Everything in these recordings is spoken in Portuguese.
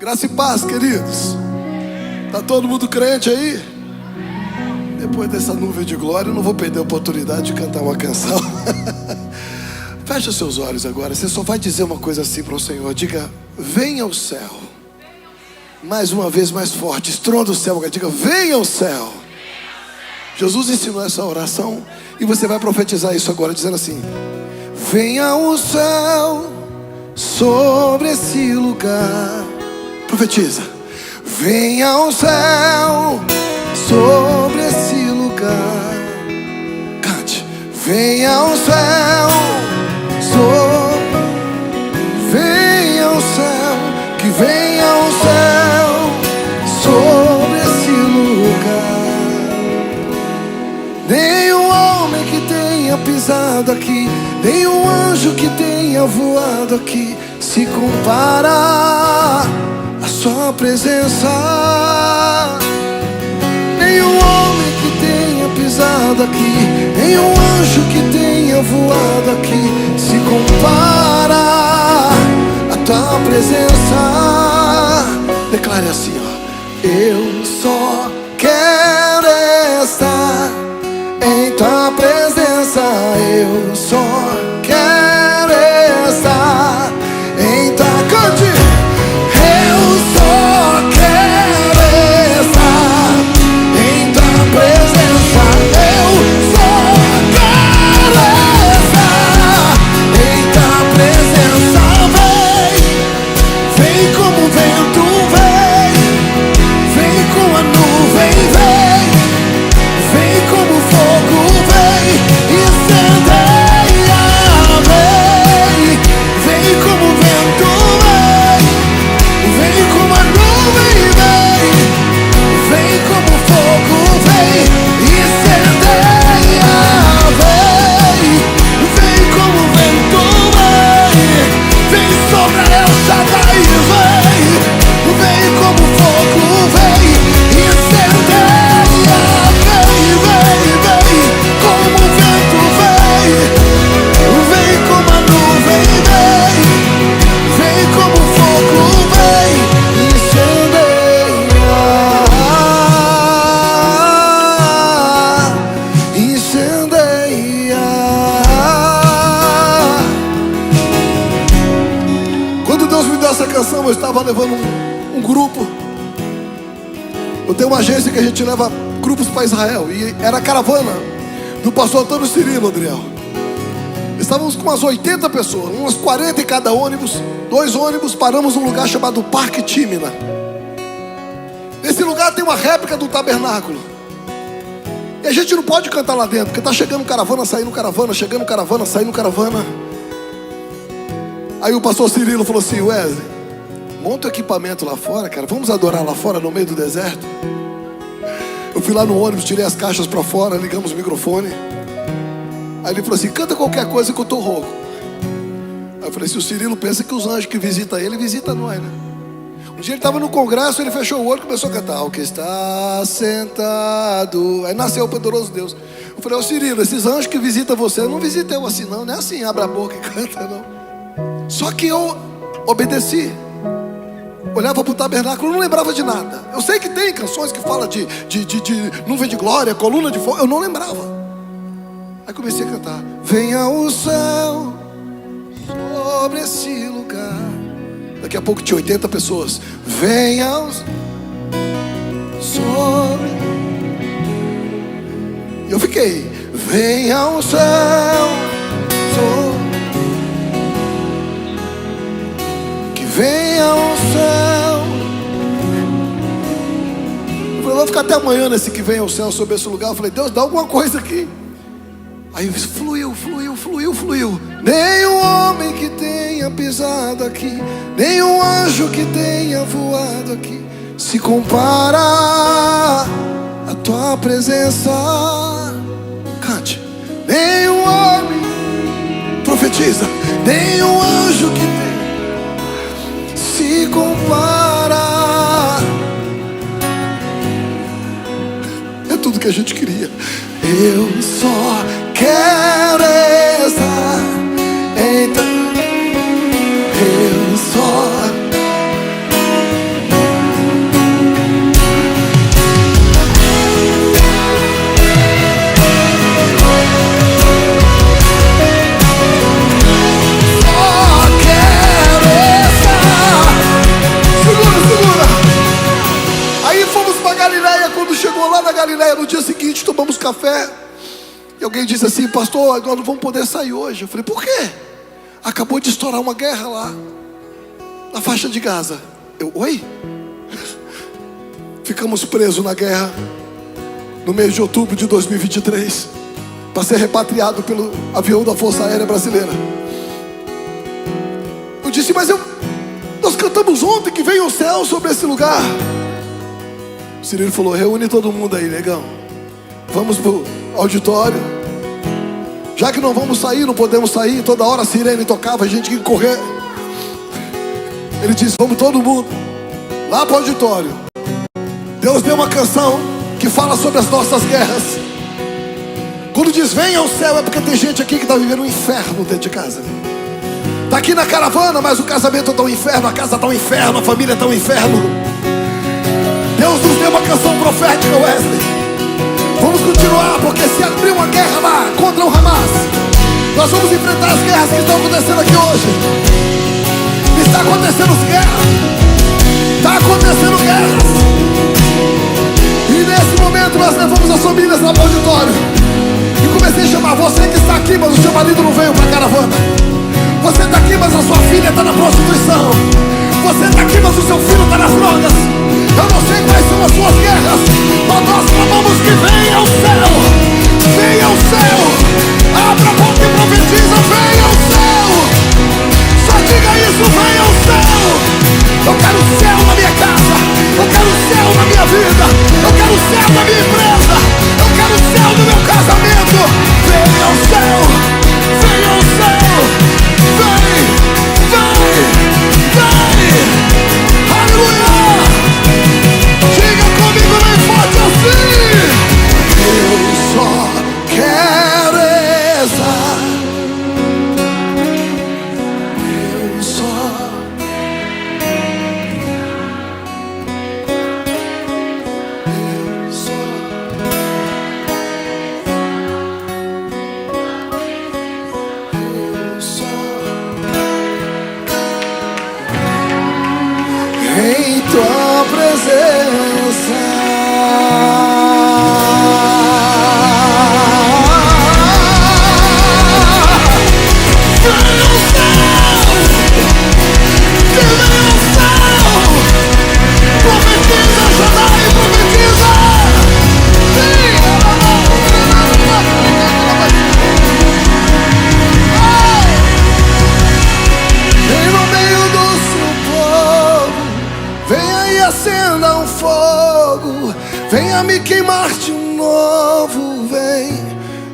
Graça e paz, queridos. Tá todo mundo crente aí? Depois dessa nuvem de glória, eu não vou perder a oportunidade de cantar uma canção. Feche os seus olhos agora. Você só vai dizer uma coisa assim para o Senhor. Diga: venha o céu. Mais uma vez, mais forte. Estronda o céu. Diga: venha o céu. Jesus ensinou essa oração e você vai profetizar isso agora, dizendo assim: venha o céu sobre esse lugar. Profetiza. Venha o céu sobre esse lugar. Cante. Venha o céu sobre. Venha o céu. Que venha o céu sobre esse lugar. Nenhum homem que tenha pisado aqui, nenhum anjo que tenha voado aqui se compara à sua presença. Nenhum homem que tenha pisado aqui, nenhum anjo que tenha voado aqui se compara à tua presença. Declare assim, ó: eu só quero estar em tua presença. Eu só quero estar em tua. Cante. Eu só quero estar em tua presença. Eu só quero estar em tua presença. Vem, vem como o vento, vem com a nuvem, vem como fogo, vem incendeia, vem como o vento, vem como a nuvem, vem como fogo, vem incendeia, vem como o vento, vem sobre El Shaddai, vem como fogo, vem incendeia, vem como o vento, vem como a nuvem, vem como fogo, vem incendeia. Quando Deus me deu essa canção, eu estava levando um grupo. Eu tenho uma agência que a gente leva grupos para Israel, e era a caravana do pastor Antônio Cirilo, Adriel. Estávamos com umas 80 pessoas, umas 40 em cada ônibus. 2 ônibus, paramos num lugar chamado Parque Tímina. Nesse lugar tem uma réplica do tabernáculo. E a gente não pode cantar lá dentro, porque está chegando caravana, saindo caravana, chegando caravana, saindo caravana. Aí o pastor Cirilo falou assim: Wesley, monta o equipamento lá fora, cara, vamos adorar lá fora no meio do deserto. Eu fui lá no ônibus, tirei as caixas para fora, ligamos o microfone. Aí ele falou assim: canta qualquer coisa que eu tô rouco. Aí eu falei: se o Cirilo pensa que os anjos que visitam ele, visita nós, né? Um dia ele estava no congresso, ele fechou o olho e começou a cantar: o que está sentado. Aí nasceu o poderoso Deus. Eu falei: ô Cirilo, esses anjos que visitam você, não visitam eu assim não, não é assim, abre a boca e canta não. Só que eu obedeci. Olhava para o tabernáculo, não lembrava de nada. Eu sei que tem canções que falam de nuvem de glória, coluna de fogo. Eu não lembrava. Aí comecei a cantar: venha o céu sobre esse lugar. Daqui a pouco tinha 80 pessoas. Venha o sobre. E eu fiquei: venha o céu sobre. Que venha o céu. Eu falei: vou ficar até amanhã nesse que venha o céu sobre esse lugar. Eu falei: Deus, dá alguma coisa aqui. Aí fluiu. Nenhum homem que tenha pisado aqui, nenhum anjo que tenha voado aqui se compara à tua presença. Cante. Nenhum homem, profetiza, nenhum anjo que tenha se compara. É tudo que a gente queria. Eu só quero estar em tua. Eu só café. E alguém disse assim: pastor, nós não vamos poder sair hoje. Eu falei: por quê? Acabou de estourar uma guerra lá na faixa de Gaza. Eu: oi? Ficamos presos na guerra no mês de outubro de 2023 para ser repatriado pelo avião da Força Aérea Brasileira. Eu disse: mas nós cantamos ontem que veio o céu sobre esse lugar. O Cirilo falou: reúne todo mundo aí, negão. Vamos pro auditório. Já que não vamos sair, não podemos sair. Toda hora a sirene tocava, a gente tinha que correr. Ele disse: vamos todo mundo lá pro auditório. Deus deu uma canção que fala sobre as nossas guerras. Quando diz venha ao céu, é porque tem gente aqui que está vivendo um inferno dentro de casa. Está aqui na caravana, mas o casamento está um inferno, a casa está um inferno, a família está um inferno. Deus nos deu uma canção profética, Wesley. Vamos continuar, porque se abrir uma guerra lá contra o Hamas, nós vamos enfrentar as guerras que estão acontecendo aqui hoje. Está acontecendo guerras. Está acontecendo guerras. E nesse momento nós levamos as famílias lá para o auditório. E comecei a chamar: você que está aqui, mas o seu marido não veio para a caravana. Você está aqui, mas a sua filha está na prostituição. Você está aqui, mas o seu filho está nas drogas. Eu não sei quais são as suas guerras, mas nós clamamos que venha ao céu. Venha ao céu. Abra a boca e profetiza: venha ao céu. Só diga isso: venha ao céu. Eu quero o céu na minha casa. Eu quero o céu na minha vida. Eu quero o céu na minha empresa. Eu quero o céu no meu casamento. Venha ao céu. Venha ao céu. Vem, vem, vem. Aleluia. Diga comigo bem forte assim: eu só quero rezar. Eu só. Em tua presença, venha ao céu, venha ao céu, profetiza, Jadai, profetiza, vem no meio do seu povo. Venha e acenda um fogo. Venha me queimar de novo. Vem,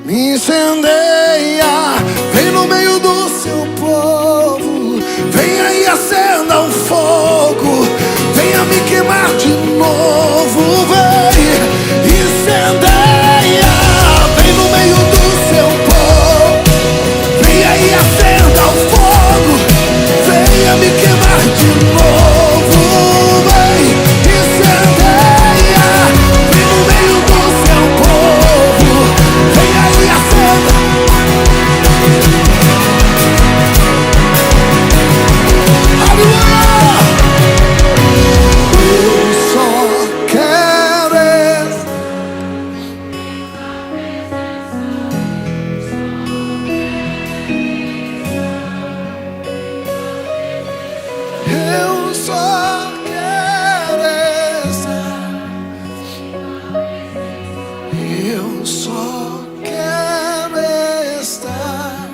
me incendeia. Vem no meio do seu povo. Venha e acenda um fogo. Venha me queimar de novo. Vem, incendeia. Vem no meio do seu povo. Venha e acenda um fogo. Venha me queimar de novo. Eu só quero estar. Eu só quero estar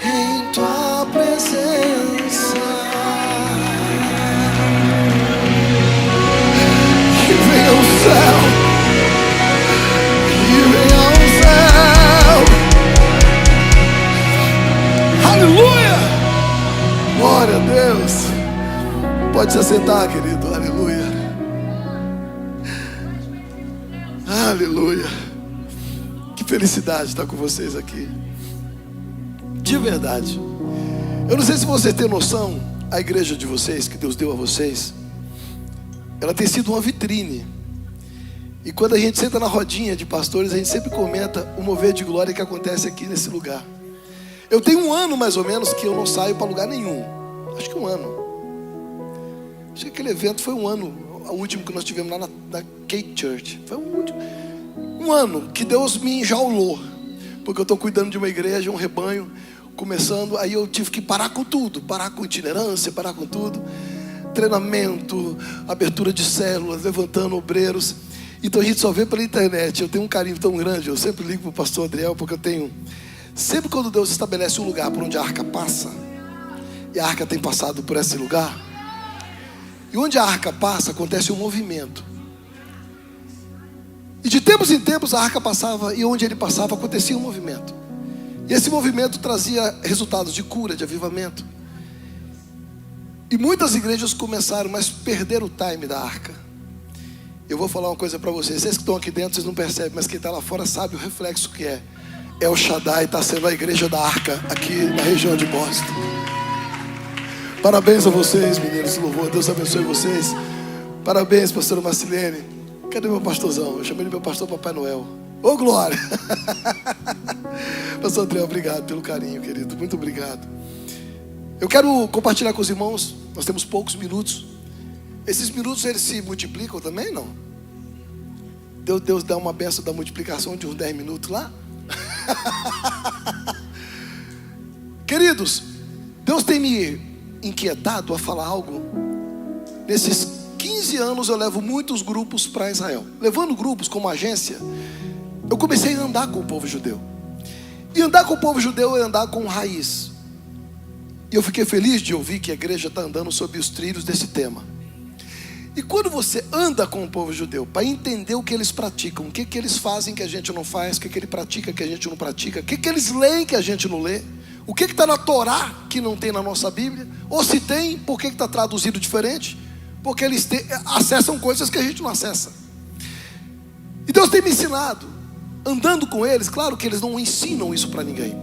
em tua presença. Que venha o céu, que venha o céu. Aleluia! Glória a Deus. Pode se assentar, querido. Aleluia. Aleluia. Que felicidade estar com vocês aqui. De verdade. Eu não sei se vocês têm noção, a igreja de vocês, que Deus deu a vocês, ela tem sido uma vitrine. E quando a gente senta na rodinha de pastores, a gente sempre comenta o mover de glória que acontece aqui nesse lugar. Eu tenho um ano mais ou menos que eu não saio para lugar nenhum. Acho que um ano. Acho que aquele evento foi um ano, o último que nós tivemos lá na Cake Church. Foi um um ano que Deus me enjaulou, porque eu estou cuidando de uma igreja, um rebanho, começando. Aí eu tive que parar com tudo, parar com itinerância, parar com tudo, treinamento, abertura de células, levantando obreiros. Então a gente só vê pela internet. Eu tenho um carinho tão grande, eu sempre ligo para o pastor Adriel, porque eu tenho, sempre quando Deus estabelece um lugar por onde a arca passa, e a arca tem passado por esse lugar, e onde a arca passa, acontece um movimento. E de tempos em tempos a arca passava, e onde ele passava acontecia um movimento. E esse movimento trazia resultados de cura, de avivamento. E muitas igrejas começaram, mas perderam o time da arca. Eu vou falar uma coisa para vocês. Vocês que estão aqui dentro, vocês não percebem, mas quem está lá fora sabe o reflexo que é. El Shaddai está sendo a igreja da arca aqui na região de Boston. Parabéns a vocês, meninos, louvor. Deus abençoe vocês. Parabéns, pastora Marcilene. Cadê meu pastorzão? Eu chamei de meu pastor Papai Noel. Ô, glória! Pastor Adriel, obrigado pelo carinho, querido. Muito obrigado. Eu quero compartilhar com os irmãos. Nós temos poucos minutos. Esses minutos, eles se multiplicam também, não? Deus dá uma benção da multiplicação de uns 10 minutos lá. Queridos, Deus tem me inquietado a falar algo. Nesses 15 anos eu levo muitos grupos para Israel. Levando grupos como agência, eu comecei a andar com o povo judeu. E andar com o povo judeu é andar com raiz. E eu fiquei feliz de ouvir que a igreja está andando sob os trilhos desse tema. E quando você anda com o povo judeu, para entender o que eles praticam, o que eles fazem que a gente não faz, o que ele pratica que a gente não pratica, o que eles leem que a gente não lê, o que está na Torá que não tem na nossa Bíblia, ou se tem, por que está traduzido diferente? Porque eles acessam coisas que a gente não acessa. E Deus tem me ensinado, andando com eles. Claro que eles não ensinam isso para ninguém,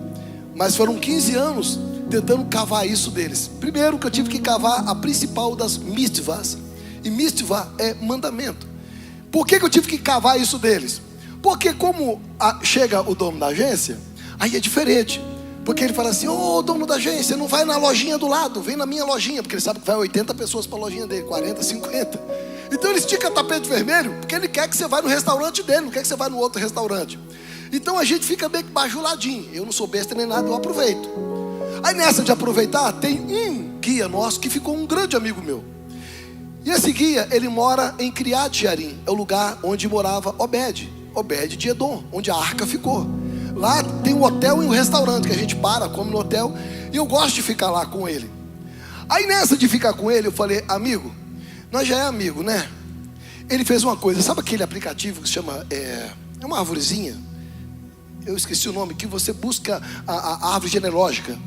mas foram 15 anos tentando cavar isso deles. Primeiro que eu tive que cavar a principal das mitzvahs. E mitzvah é mandamento. Por que eu tive que cavar isso deles? Porque como chega o dono da agência, aí é diferente. Porque ele fala assim: ô dono da agência, não vai na lojinha do lado, vem na minha lojinha. Porque ele sabe que vai 80 pessoas para a lojinha dele, 40, 50. Então ele estica tapete vermelho, porque ele quer que você vá no restaurante dele, não quer que você vá no outro restaurante. Então a gente fica meio que bajuladinho. Eu não sou besta nem nada, eu aproveito. Aí nessa de aproveitar, tem um guia nosso que ficou um grande amigo meu. E esse guia, ele mora em Criat Jearim. É o lugar onde morava Obed de Edom, onde a arca ficou. Lá tem um hotel e um restaurante que a gente para, come no hotel. E eu gosto de ficar lá com ele. Aí nessa de ficar com ele, eu falei: amigo, nós já é amigo, né? Ele fez uma coisa, sabe aquele aplicativo que se chama, é uma arvorezinha, eu esqueci o nome, que você busca a árvore genealógica.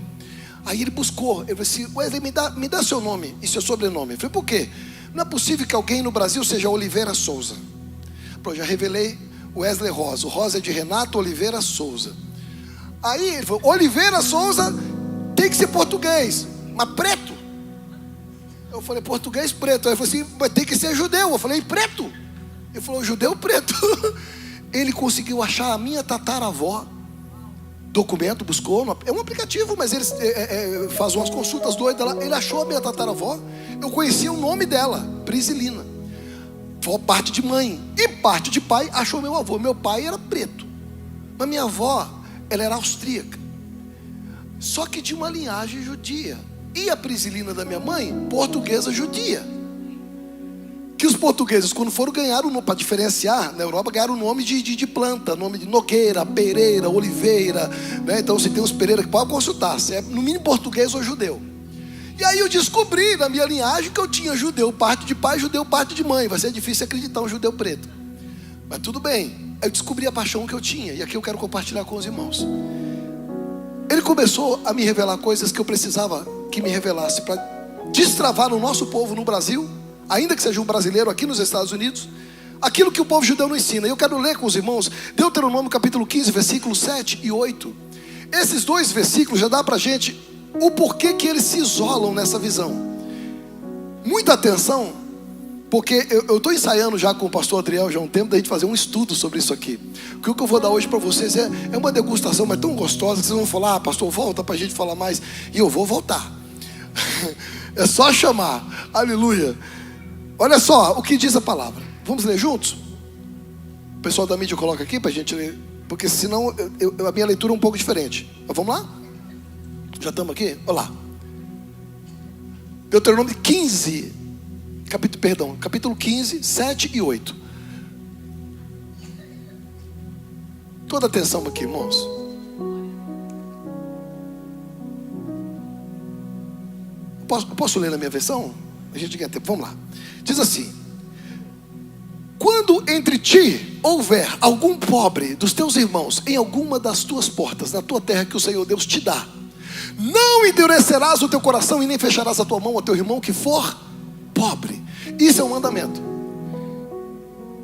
Aí ele buscou, eu falei assim: Wesley, me dá seu nome e seu sobrenome. Eu falei: por quê? Não é possível que alguém no Brasil seja Oliveira Souza. Pô, já revelei Wesley Rosa. O Rosa é de Renato Oliveira Souza. Aí ele falou: Oliveira Souza tem que ser português, mas preto. Eu falei: português preto. Aí ele falou assim: mas tem que ser judeu. Eu falei: preto. Ele falou: judeu preto. Ele conseguiu achar a minha tataravó. Documento, buscou, é um aplicativo, mas eles fazem umas consultas doidas lá. Ele achou a minha tataravó. Eu conhecia o nome dela, Prisilina. Foi parte de mãe. E parte de pai, achou meu avô. Meu pai era preto, mas minha avó, ela era austríaca, só que de uma linhagem judia. E a Prisilina da minha mãe, portuguesa judia. Que os portugueses, quando foram ganhar o nome, para diferenciar, na Europa ganharam o nome de planta, nome de Nogueira, Pereira, Oliveira, né? Então se tem uns Pereira que pode consultar, se é no mínimo português ou judeu. E aí eu descobri na minha linhagem que eu tinha judeu parte de pai, judeu parte de mãe. Vai ser difícil acreditar um judeu preto, mas tudo bem. Eu descobri a paixão que eu tinha, e aqui eu quero compartilhar com os irmãos. Ele começou a me revelar coisas que eu precisava que me revelasse, para destravar no nosso povo no Brasil, ainda que seja um brasileiro aqui nos Estados Unidos, aquilo que o povo judeu não ensina. Eu quero ler com os irmãos Deuteronômio capítulo 15, versículos 7 e 8. Esses dois versículos já dá para a gente o porquê que eles se isolam nessa visão. Muita atenção, porque eu estou ensaiando já com o pastor Adriel já há um tempo da gente fazer um estudo sobre isso aqui. Porque o que eu vou dar hoje para vocês é uma degustação, mas tão gostosa que vocês vão falar: ah, pastor, volta para a gente falar mais. E eu vou voltar. É só chamar. Aleluia. Olha só o que diz a palavra. Vamos ler juntos? pessoal da mídia coloca aqui para a gente ler, porque senão a minha leitura é um pouco diferente. Mas vamos lá? Já estamos aqui? Olha lá. Deuteronômio 15, capítulo 15, 7 e 8. Toda atenção aqui, irmãos. Posso ler na minha versão? A gente ganha tempo, vamos lá. Diz assim: quando entre ti houver algum pobre dos teus irmãos em alguma das tuas portas, na tua terra que o Senhor Deus te dá, não endurecerás o teu coração e nem fecharás a tua mão ao teu irmão que for pobre. Isso é um mandamento.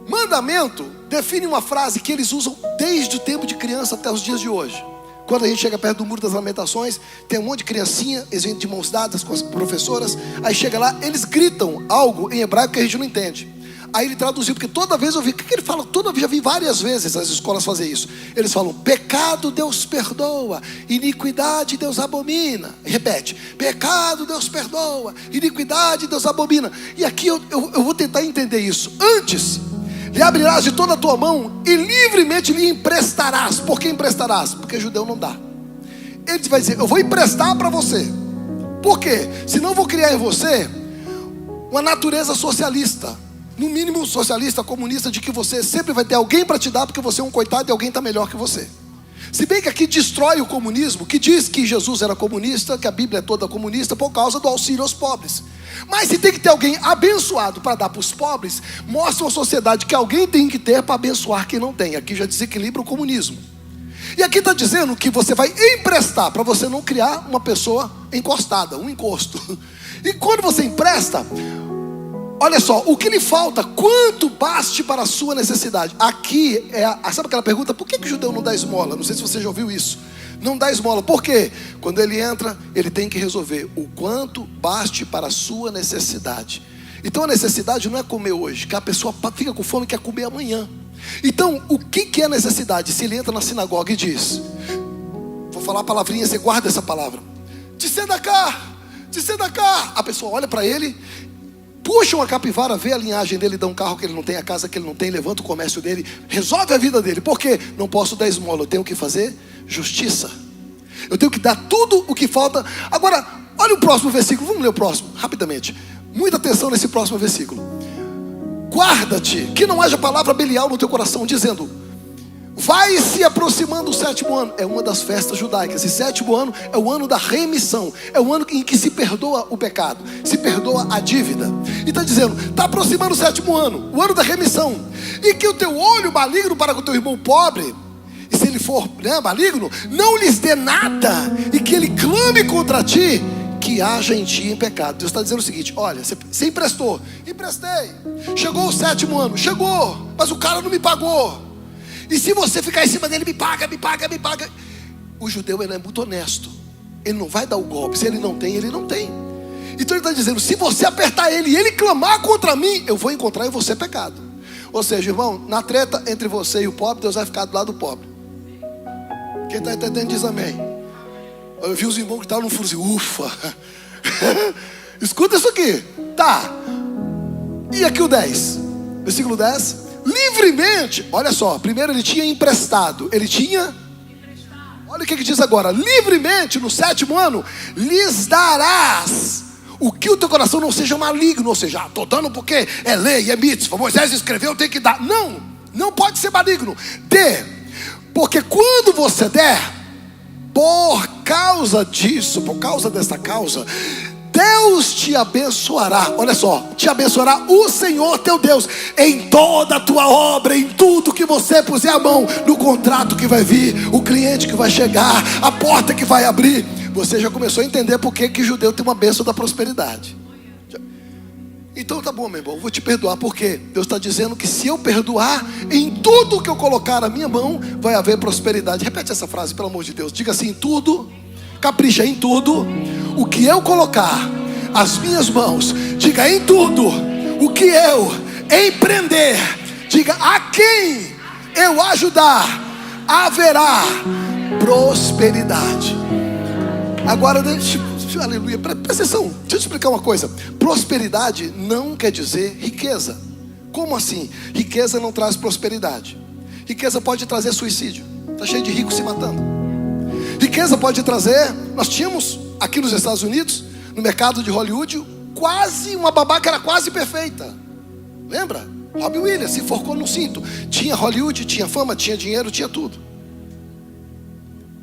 Mandamento define uma frase que eles usam desde o tempo de criança até os dias de hoje. Quando a gente chega perto do Muro das Lamentações, tem um monte de criancinha, eles vêm de mãos dadas com as professoras. Aí chega lá, eles gritam algo em hebraico que a gente não entende. Aí ele traduziu, porque toda vez eu vi, o que ele fala? Toda vez, já vi várias vezes as escolas fazer isso. Eles falam: pecado Deus perdoa, iniquidade Deus abomina. Repete: pecado Deus perdoa, iniquidade Deus abomina. E aqui eu vou tentar entender isso. Antes, lhe abrirás de toda a tua mão e livremente lhe emprestarás. Por que emprestarás? Porque judeu não dá. Ele vai dizer: eu vou emprestar para você. Por quê? Senão eu vou criar em você uma natureza socialista. No mínimo socialista, comunista, de que você sempre vai ter alguém para te dar porque você é um coitado e alguém está melhor que você. Se bem que aqui destrói o comunismo, que diz que Jesus era comunista, que a Bíblia é toda comunista por causa do auxílio aos pobres. Mas se tem que ter alguém abençoado para dar para os pobres, mostra uma sociedade que alguém tem que ter para abençoar quem não tem. Aqui já desequilibra o comunismo. E aqui está dizendo que você vai emprestar, para você não criar uma pessoa encostada, um encosto. E quando você empresta, olha só, o que lhe falta, quanto baste para a sua necessidade. Aqui sabe aquela pergunta: por que o judeu não dá esmola? Não sei se você já ouviu isso. Não dá esmola, por quê? Quando ele entra, ele tem que resolver o quanto baste para a sua necessidade. Então a necessidade não é comer hoje, que a pessoa fica com fome e quer comer amanhã. Então o que é a necessidade? Se ele entra na sinagoga e diz, vou falar a palavrinha, você guarda essa palavra: tzedakah, tzedakah. A pessoa olha para ele, puxa uma capivara, vê a linhagem dele, dá um carro que ele não tem, a casa que ele não tem, levanta o comércio dele, resolve a vida dele. Por quê? Não posso dar esmola, eu tenho que fazer justiça. Eu tenho que dar tudo o que falta. Agora, olha o próximo versículo, vamos ler o próximo, rapidamente. Muita atenção nesse próximo versículo. Guarda-te, que não haja palavra Belial no teu coração, dizendo: vai se aproximando o 7º ano. É uma das festas judaicas. E 7º ano é o ano da remissão. É o ano em que se perdoa o pecado, se perdoa a dívida. E está dizendo: está aproximando o 7º ano, o ano da remissão. E que o teu olho maligno para com o teu irmão pobre, e se ele for maligno, não lhes dê nada. E que ele clame contra ti, que haja em ti em pecado. Deus está dizendo o seguinte: olha, você emprestou, emprestei. Chegou o 7º ano, chegou, mas o cara não me pagou. E se você ficar em cima dele, me paga, me paga, me paga. O judeu, ele é muito honesto. Ele não vai dar o golpe. Se ele não tem, ele não tem. Então ele está dizendo: se você apertar ele e ele clamar contra mim, eu vou encontrar em você pecado. Ou seja, irmão, na treta entre você e o pobre, Deus vai ficar do lado do pobre. Quem está entendendo diz amém. Eu vi os irmãos que estavam no furo assim: ufa. Escuta isso aqui. Tá. E aqui o 10. Versículo 10. Livremente, olha só, primeiro ele tinha emprestado. Ele tinha, olha o que diz agora: livremente no 7º ano lhes darás o que o teu coração não seja maligno. Ou seja, estou dando porque é lei, é mitzvah, Moisés escreveu, tem que dar. Não pode ser maligno. Dê, porque quando você der, por causa disso, por causa dessa causa, Deus te abençoará. Olha só, te abençoará o Senhor teu Deus em toda a tua obra, em tudo que você puser a mão, no contrato que vai vir, o cliente que vai chegar, a porta que vai abrir. Você já começou a entender por que judeu tem uma bênção da prosperidade. Então tá bom, meu irmão, vou te perdoar, porque Deus está dizendo que se eu perdoar, em tudo que eu colocar a minha mão, vai haver prosperidade. Repete essa frase, pelo amor de Deus. Diga assim: em tudo, capricha, em tudo o que eu colocar as minhas mãos. Diga: em tudo o que eu empreender. Diga: a quem eu ajudar, haverá prosperidade. Agora aleluia, presta atenção, deixa eu te explicar uma coisa. Prosperidade não quer dizer riqueza. Como assim? Riqueza não traz prosperidade. Riqueza pode trazer suicídio. Está cheio de ricos se matando. Riqueza pode trazer... Nós tínhamos aqui nos Estados Unidos, no mercado de Hollywood, quase uma babá que era quase perfeita. Lembra? Robin Williams se enforcou no cinto. Tinha Hollywood, tinha fama, tinha dinheiro, tinha tudo.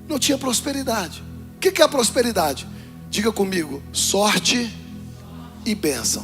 Não tinha prosperidade. O que é a prosperidade? Diga comigo: sorte e bênção.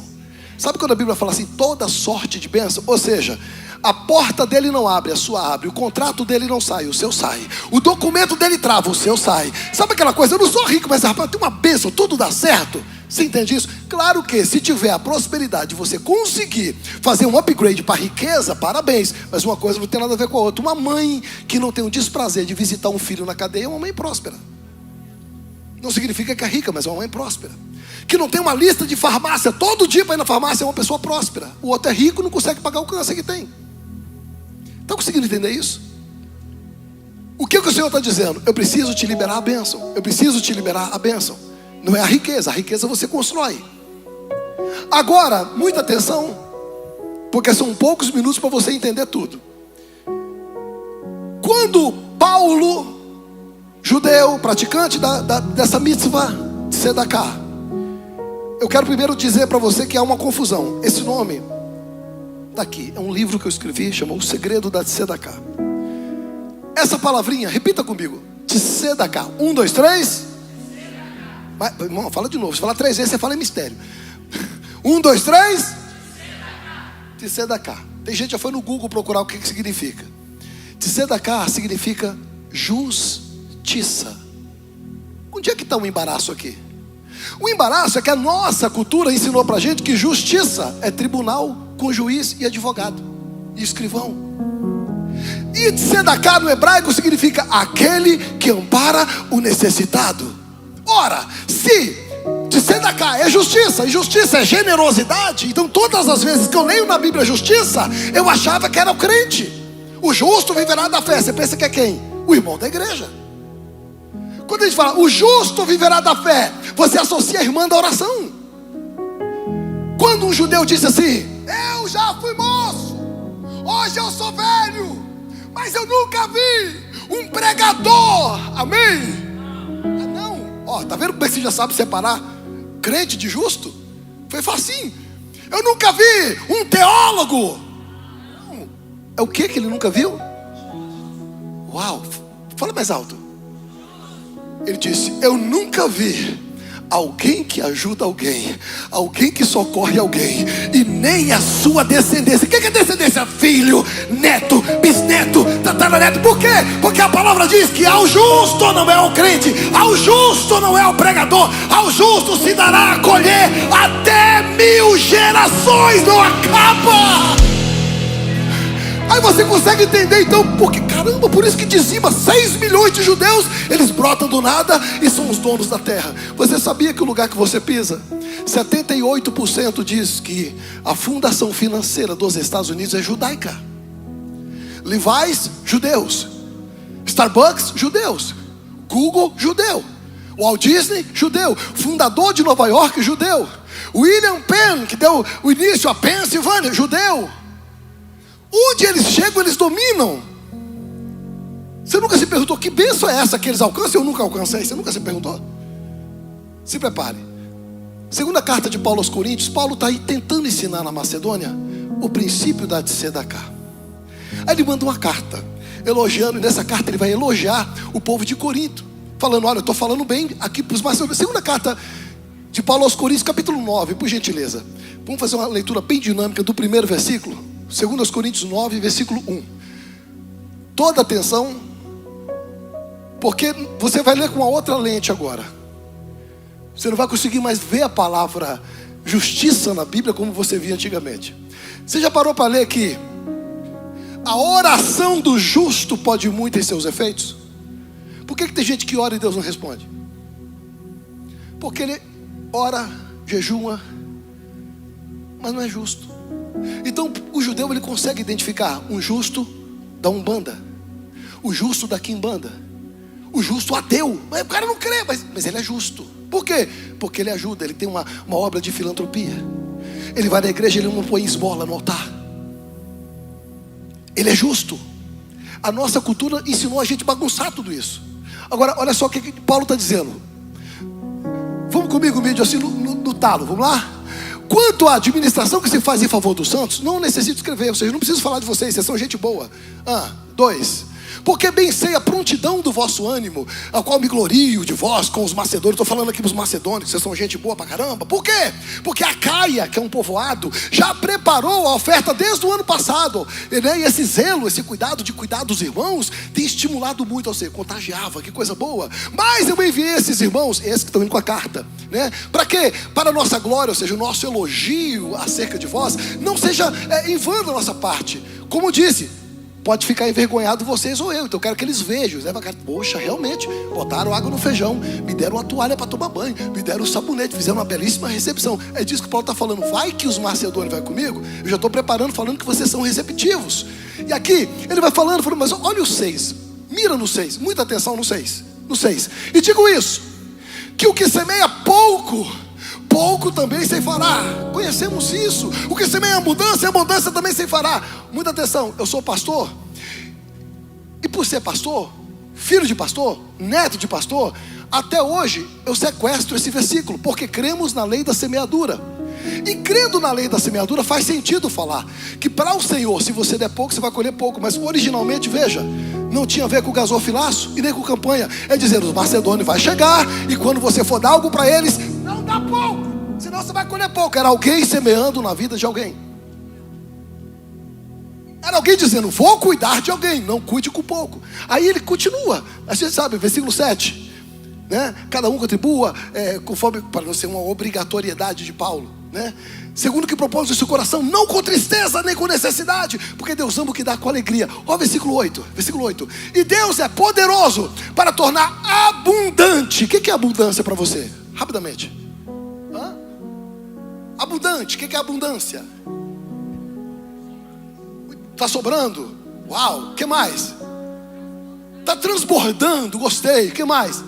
Sabe quando a Bíblia fala assim, toda sorte de bênção? Ou seja, a porta dele não abre, a sua abre. O contrato dele não sai, o seu sai. O documento dele trava, o seu sai. Sabe aquela coisa, eu não sou rico, mas rapaz, tem uma bênção, tudo dá certo. Você entende isso? Claro que se tiver a prosperidade, você conseguir fazer um upgrade para a riqueza, parabéns. Mas uma coisa não tem nada a ver com a outra. Uma mãe que não tem o desprazer de visitar um filho na cadeia é uma mãe próspera. Não significa que é rica, mas é uma mãe próspera. Que não tem uma lista de farmácia todo dia para ir na farmácia, é uma pessoa próspera. O outro é rico, não consegue pagar o câncer que tem. Está conseguindo entender isso? O que o Senhor está dizendo? Eu preciso te liberar a bênção. Eu preciso te liberar a bênção. Não é a riqueza você constrói. Agora, muita atenção, porque são poucos minutos para você entender tudo. Quando Paulo, judeu, praticante dessa mitzvah de Sedaká, eu quero primeiro dizer para você que há uma confusão. Esse nome está aqui, é um livro que eu escrevi, chamou O Segredo da Sedaká. Essa palavrinha, repita comigo: Sedaká. 1, 2, 3. Mas, irmão, fala de novo. Se falar 3 vezes, você fala em mistério. 1, 2, 3. Sedaká. Tem gente que já foi no Google procurar o que significa. Sedaká significa justiça. Onde é que está o embaraço aqui? O embaraço é que a nossa cultura ensinou pra gente que justiça é tribunal com juiz e advogado e escrivão. E Sedaká no hebraico significa aquele que ampara o necessitado. Ora, se Sedaká é justiça e justiça é generosidade, então todas as vezes que eu leio na Bíblia justiça, eu achava que era o crente. O justo viverá da fé. Você pensa que é quem? O irmão da igreja. Quando a gente fala o justo viverá da fé, você associa a irmã da oração. Quando um judeu disse assim: eu já fui moço, hoje eu sou velho, mas eu nunca vi um pregador. Amém? Ah, não. Ó, tá vendo como é que você já sabe separar crente de justo? Foi facinho. Eu nunca vi um teólogo. Não. É o que ele nunca viu? Uau, fala mais alto. Ele disse: eu nunca vi alguém que ajuda alguém, alguém que socorre alguém, e nem a sua descendência. O que é descendência? Filho, neto, bisneto, tataraneto. Por quê? Porque a palavra diz que ao justo não é o crente, ao justo não é o pregador, ao justo se dará a colher até 1000 gerações, não acaba. Aí você consegue entender então, porque caramba, por isso que dizima 6 milhões de judeus, eles brotam do nada e são os donos da terra. Você sabia que o lugar que você pisa, 78% diz que a fundação financeira dos Estados Unidos é judaica. Levi's, judeus. Starbucks, judeus. Google, judeu. Walt Disney, judeu. Fundador de Nova York, judeu. William Penn, que deu o início a Pensilvânia, judeu. Onde eles chegam, eles dominam. Você nunca se perguntou que bênção é essa que eles alcançam? Eu nunca alcancei. Você nunca se perguntou? Se prepare. Segunda carta de Paulo aos Coríntios. Paulo está aí tentando ensinar na Macedônia o princípio da Sedaká. Aí ele manda uma carta elogiando, e nessa carta ele vai elogiar o povo de Corinto, falando: olha, eu estou falando bem aqui para os macedônios. Segunda carta de Paulo aos Coríntios, capítulo 9, por gentileza. Vamos fazer uma leitura bem dinâmica do primeiro versículo. 2 Coríntios 9, versículo 1. Toda atenção, porque você vai ler com uma outra lente agora. Você não vai conseguir mais ver a palavra justiça na Bíblia como você via antigamente. Você já parou para ler que a oração do justo pode muito em seus efeitos? Por que tem gente que ora e Deus não responde? Porque ele ora, jejua, mas não é justo. Então o judeu ele consegue identificar um justo da Umbanda, o justo da Quimbanda, o justo ateu. Mas o cara não crê, mas ele é justo. Por quê? Porque ele ajuda, ele tem uma obra de filantropia. Ele vai na igreja, ele não põe esmola no altar. Ele é justo. a nossa cultura ensinou a gente a bagunçar tudo isso. Agora, olha só o que Paulo está dizendo. Vamos comigo, mídia, assim no talo, vamos lá? Quanto à administração que se faz em favor dos santos, não necessito escrever, ou seja, não preciso falar de vocês, vocês são gente boa. 2. Porque bem sei a prontidão do vosso ânimo, a qual me glorio de vós com os macedônios. Estou falando aqui para os macedônios, vocês são gente boa pra caramba. Por quê? Porque a Caia, que é um povoado, já preparou a oferta desde o ano passado, né? E esse zelo, esse cuidado de cuidar dos irmãos tem estimulado muito, ou seja, contagiava, que coisa boa. Mas eu enviei esses irmãos, esses que estão indo com a carta, né? Para quê? Para a nossa glória, ou seja, o nosso elogio acerca de vós não seja em vão da nossa parte. Como disse, pode ficar envergonhado vocês ou eu. Então eu quero que eles vejam, né? Poxa, realmente, botaram água no feijão, me deram uma toalha para tomar banho, me deram um sabonete, fizeram uma belíssima recepção. É disso que Paulo está falando. Vai que os macedônios vão comigo. Eu já estou preparando, falando que vocês são receptivos. E aqui, ele vai falando, mas olha o 6. Mira no 6, muita atenção no 6. No 6. E digo isso, que o que semeia pouco também ceifará. Conhecemos isso. O que semeia abundância também ceifará. Muita atenção, eu sou pastor, e por ser pastor, filho de pastor, neto de pastor, até hoje eu sequestro esse versículo, porque cremos na lei da semeadura. E crendo na lei da semeadura faz sentido falar que para o Senhor, se você der pouco, você vai colher pouco. Mas originalmente, veja, não tinha a ver com gasofilaço e nem com campanha. É dizer, os macedônios vai chegar, e quando você for dar algo para eles, não dá pouco, senão você vai colher pouco. Era alguém semeando na vida de alguém. Era alguém dizendo, vou cuidar de alguém, não cuide com pouco. Aí ele continua, a gente sabe, versículo 7, né? Cada um contribua conforme, para não ser uma obrigatoriedade de Paulo, né? Segundo o que propôs o seu coração, não com tristeza nem com necessidade, porque Deus ama o que dá com alegria. Ó, versículo 8. E Deus é poderoso para tornar abundante. O que é abundância para você? Rapidamente. Abundante, o que é abundância? Está sobrando? Uau, o que mais? Está transbordando, gostei, o que mais?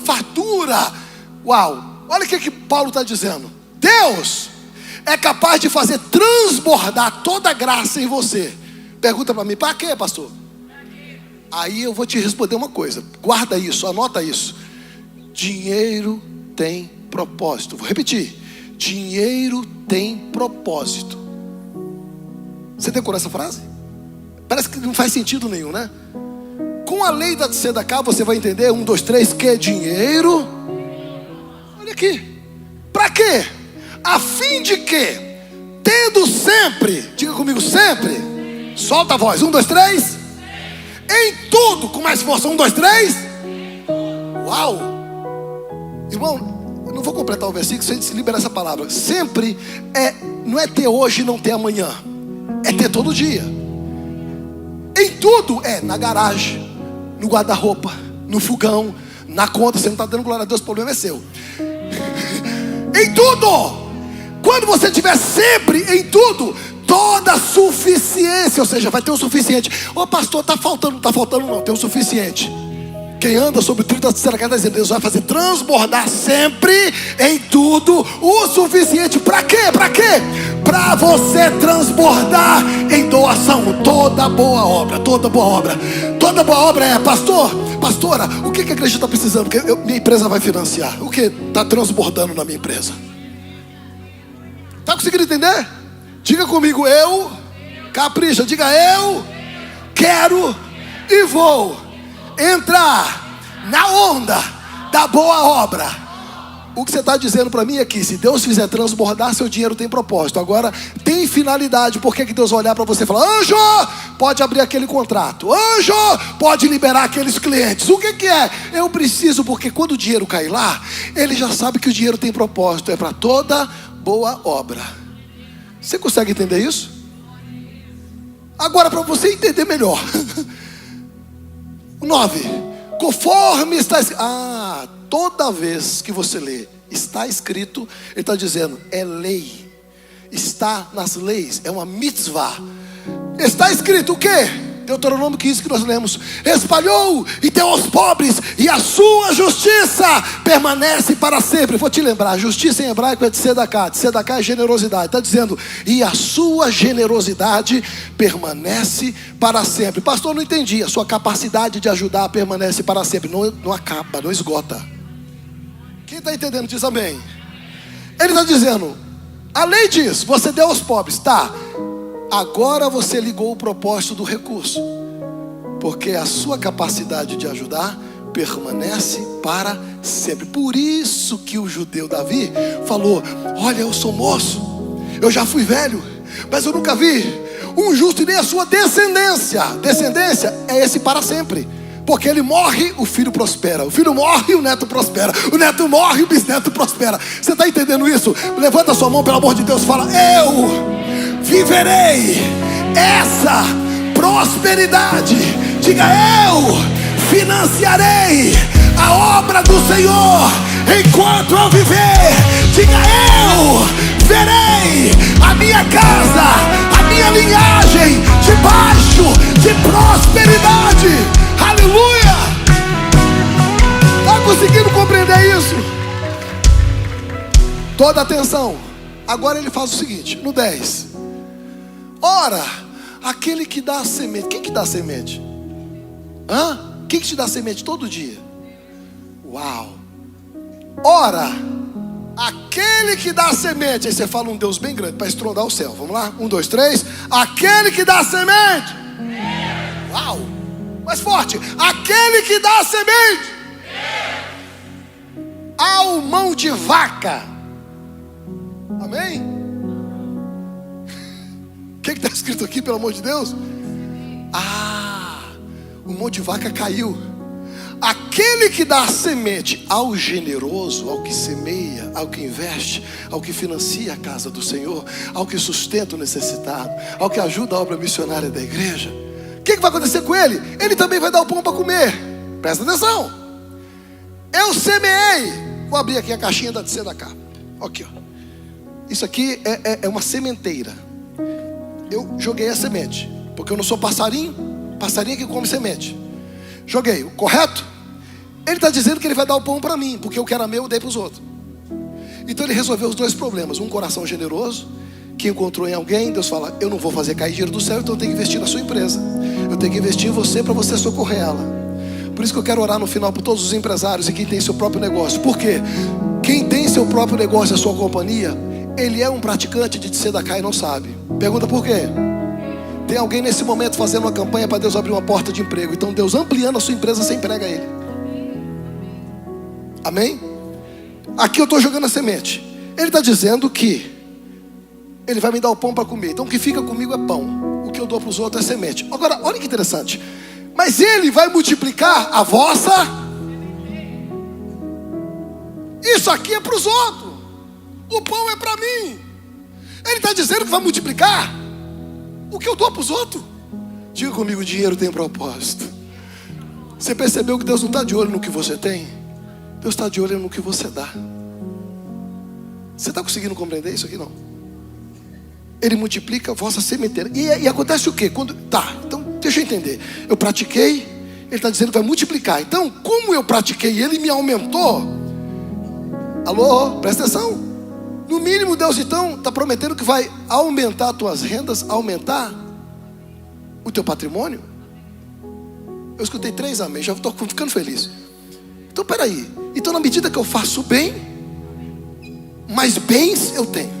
Fartura, uau. Olha o que Paulo está dizendo. Deus é capaz de fazer transbordar toda a graça em você. Pergunta para mim, para quê, pastor? Aí eu vou te responder uma coisa. Guarda isso, anota isso. Dinheiro tem propósito. Vou repetir. Dinheiro tem propósito. Você decorou essa frase? Parece que não faz sentido nenhum, né? Com a lei da Sedaká você vai entender, 1, 2, 3, que dinheiro. Olha aqui. Para quê? A fim de que, tendo sempre, diga comigo sempre, solta a voz, 1, 2, 3, em tudo, com mais força, 1, 2, 3. Uau! Irmão, eu não vou completar o versículo se a gente se libera essa palavra. Sempre não é ter hoje e não ter amanhã, é ter todo dia. Em tudo na garagem, no guarda-roupa, no fogão, na conta. Você não está dando glória a Deus, o problema é seu. Em tudo. Quando você tiver sempre em tudo, toda a suficiência, ou seja, vai ter o suficiente. Ô pastor, está faltando, não está faltando não, tem o suficiente. Quem anda sobre o trilho da Sedaká está dizendo, Deus vai fazer transbordar sempre em tudo o suficiente. Para quê? Para quê? Para você transbordar em doação. Toda boa obra, toda boa obra. Toda boa obra pastora, o que a igreja está precisando? Porque minha empresa vai financiar. O que está transbordando na minha empresa? Está conseguindo entender? Diga comigo, eu, capricha, diga eu quero e vou entrar na onda da boa obra. O que você está dizendo para mim é que se Deus fizer transbordar, seu dinheiro tem propósito. Agora tem finalidade. Por que Deus vai olhar para você e falar, anjo, pode abrir aquele contrato, anjo, pode liberar aqueles clientes? O que é? Eu preciso, porque quando o dinheiro cai lá, ele já sabe que o dinheiro tem propósito. É para toda boa obra. Você consegue entender isso? Agora, para você entender melhor, 9. Conforme está escrito. Toda vez que você lê, está escrito, ele está dizendo, é lei. Está nas leis, é uma mitzvah. Está escrito o quê? Deuteronômio 15 que nós lemos: espalhou e deu aos pobres, e a sua justiça permanece para sempre. Vou te lembrar, justiça em hebraico é tzedakah. Tzedakah é generosidade. Está dizendo, e a sua generosidade permanece para sempre. Pastor, não entendi. A sua capacidade de ajudar permanece para sempre. Não acaba, não esgota. Quem está entendendo diz amém. Ele está dizendo, a lei diz, você deu aos pobres, tá. Agora você ligou o propósito do recurso, porque a sua capacidade de ajudar permanece para sempre. Por isso que o judeu Davi falou, olha, eu sou moço, eu já fui velho, mas eu nunca vi um justo e nem a sua descendência. Descendência é esse para sempre. Porque ele morre, o filho prospera. O filho morre, o neto prospera. O neto morre, o bisneto prospera. Você está entendendo isso? Levanta sua mão, pelo amor de Deus, fala, eu viverei essa prosperidade. Diga, eu financiarei a obra do Senhor enquanto eu viver. Diga, eu verei a minha casa, a minha linhagem debaixo de prosperidade. Aleluia! Está conseguindo compreender isso? Toda atenção. Agora ele faz o seguinte, no 10. Ora, aquele que dá a semente. Quem que dá a semente? Quem que te dá a semente todo dia? Uau! Ora, aquele que dá a semente. Aí você fala um Deus bem grande para estrondar o céu. Vamos lá? 1, 2, 3. Aquele que dá a semente. Uau! Mais forte, aquele que dá a semente ao mão de vaca. Amém? O que está escrito aqui, pelo amor de Deus? O mão de vaca caiu. Aquele que dá a semente ao generoso, ao que semeia, ao que investe, ao que financia a casa do Senhor, ao que sustenta o necessitado, ao que ajuda a obra missionária da igreja. O que vai acontecer com ele? Ele também vai dar o pão para comer. Presta atenção. Eu semeei. Vou abrir aqui a caixinha da tzedakah. Aqui, ó. Isso aqui é uma sementeira. Eu joguei a semente, porque eu não sou passarinho. Passarinho que come semente. Joguei, correto? Ele está dizendo que ele vai dar o pão para mim, porque eu quero a meu, eu dei para os outros. Então ele resolveu os dois problemas. Um coração generoso, que encontrou em alguém. Deus fala, eu não vou fazer cair dinheiro do céu, então eu tenho que investir na sua empresa. Eu tenho que investir em você para você socorrer ela. Por isso que eu quero orar no final por todos os empresários e quem tem seu próprio negócio. Por quê? Quem tem seu próprio negócio, a sua companhia, ele é um praticante de tzedakah e não sabe. Pergunta por quê? Tem alguém nesse momento fazendo uma campanha para Deus abrir uma porta de emprego. Então Deus ampliando a sua empresa, você emprega ele. Amém? Aqui eu estou jogando a semente. Ele está dizendo que ele vai me dar o pão para comer. Então o que fica comigo é pão. O que eu dou para os outros é semente. Agora, olha que interessante. Mas ele vai multiplicar a vossa. Isso aqui é para os outros. O pão é para mim. Ele está dizendo que vai multiplicar o que eu dou para os outros. Diga comigo, dinheiro tem propósito. Você percebeu que Deus não está de olho no que você tem? Deus está de olho no que você dá. Você está conseguindo compreender isso aqui? Não. Ele multiplica a vossa sementeira. E acontece o quê? Então deixa eu entender. Eu pratiquei, ele está dizendo que vai multiplicar. Então, como eu pratiquei, ele me aumentou. Alô, presta atenção. No mínimo, Deus então está prometendo que vai aumentar as tuas rendas, aumentar o teu patrimônio. Eu escutei 3 amém, já estou ficando feliz. Então, peraí. Então, na medida que eu faço bem, mais bens eu tenho.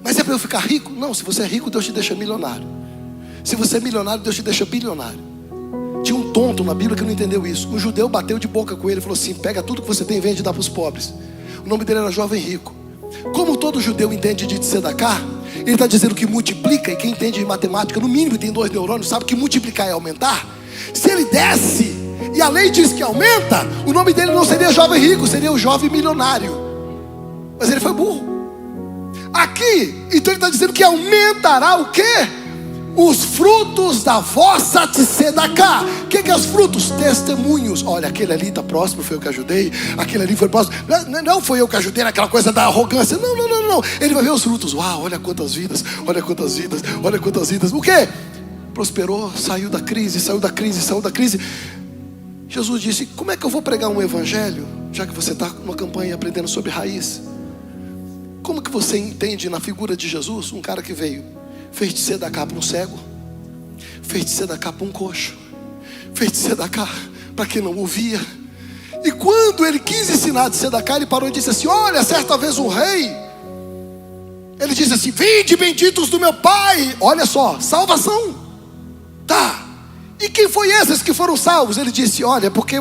Mas é para eu ficar rico? Não, se você é rico, Deus te deixa milionário. Se você é milionário, Deus te deixa bilionário. Tinha um tonto na Bíblia que não entendeu isso. Um judeu bateu de boca com ele e falou assim, pega tudo que você tem e vende e dá para os pobres. O nome dele era Jovem Rico. Como todo judeu entende de tzedakah, ele está dizendo que multiplica. E quem entende de matemática, no mínimo tem 2 neurônios, sabe que multiplicar é aumentar. Se ele desce e a lei diz que aumenta, o nome dele não seria Jovem Rico, seria o Jovem Milionário. Mas ele foi burro. Aqui, então ele está dizendo que aumentará o quê? Os frutos da vossa tzedakah. O que é os frutos? Testemunhos. Olha, aquele ali está próximo, foi eu que ajudei. Aquele ali foi próximo. Não foi eu que ajudei naquela coisa da arrogância. Não. Ele vai ver os frutos. Uau, olha quantas vidas. Olha quantas vidas. Olha quantas vidas. O quê? prosperou, saiu da crise, saiu da crise, saiu da crise. Jesus disse: como é que eu vou pregar um evangelho, já que você está numa campanha aprendendo sobre raiz? Como que você entende na figura de Jesus um cara que veio, fez de tzedaká para um cego, fez de tzedaká para um coxo, fez de tzedaká para quem não ouvia? E quando ele quis ensinar de tzedaká, ele parou e disse assim: olha, certa vez um rei, ele disse assim: vinde benditos do meu pai. Olha só, salvação. Tá, e quem foi esses que foram salvos? Ele disse: olha, porque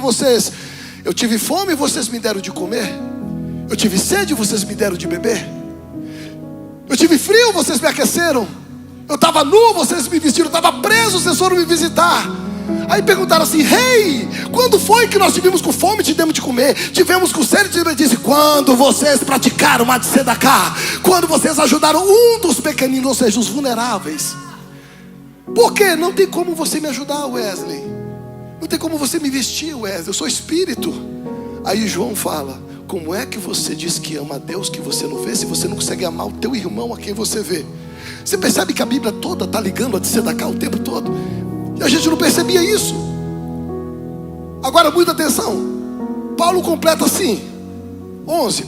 eu tive fome e vocês me deram de comer, eu tive sede e vocês me deram de beber, eu tive frio, vocês me aqueceram, eu estava nu, vocês me vestiram, eu estava preso, vocês foram me visitar. Aí perguntaram assim: rei, quando foi que nós tivemos com fome e te demos de comer? Tivemos com sede? Ele disse: quando vocês praticaram uma tzedaká, quando vocês ajudaram um dos pequeninos, ou seja, os vulneráveis. Por quê? Não tem como você me ajudar, Wesley. Não tem como você me vestir, Wesley. Eu sou espírito. Aí João fala: como é que você diz que ama a Deus que você não vê, se você não consegue amar o teu irmão a quem você vê? Você percebe que a Bíblia toda está ligando a tzedaká o tempo todo? E a gente não percebia isso. Agora muita atenção. Paulo completa assim, 11.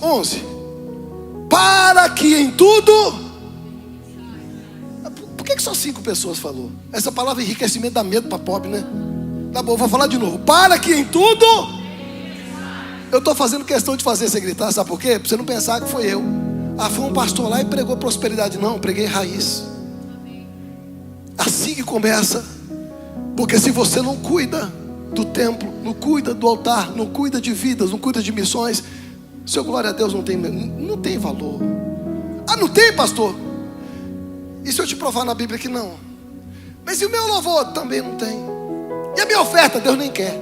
Para que em tudo... Por que só 5 pessoas falou? Essa palavra enriquecimento dá medo para pobre, né? Tá bom, vou falar de novo. Para que em tudo... Eu estou fazendo questão de fazer você gritar, sabe por quê? Para você não pensar que foi eu. Foi um pastor lá e pregou prosperidade. Não, eu preguei raiz. Assim que começa. Porque se você não cuida do templo, não cuida do altar, não cuida de vidas, não cuida de missões, seu glória a Deus não tem valor. Ah, não tem, pastor? E se eu te provar na Bíblia que não? Mas e o meu louvor? Também não tem. E a minha oferta? Deus nem quer.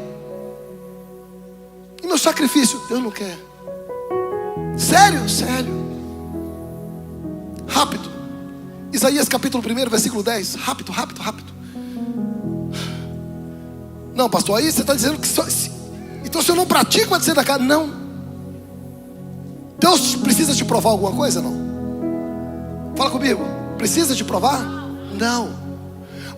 E meu sacrifício? Deus não quer. Sério? Sério. Rápido. Isaías capítulo 1, versículo 10. Rápido. Não, pastor, aí você está dizendo que então se eu não pratico a tzedaká, não. Deus precisa te provar alguma coisa? Não. Fala comigo. Precisa te provar? Não.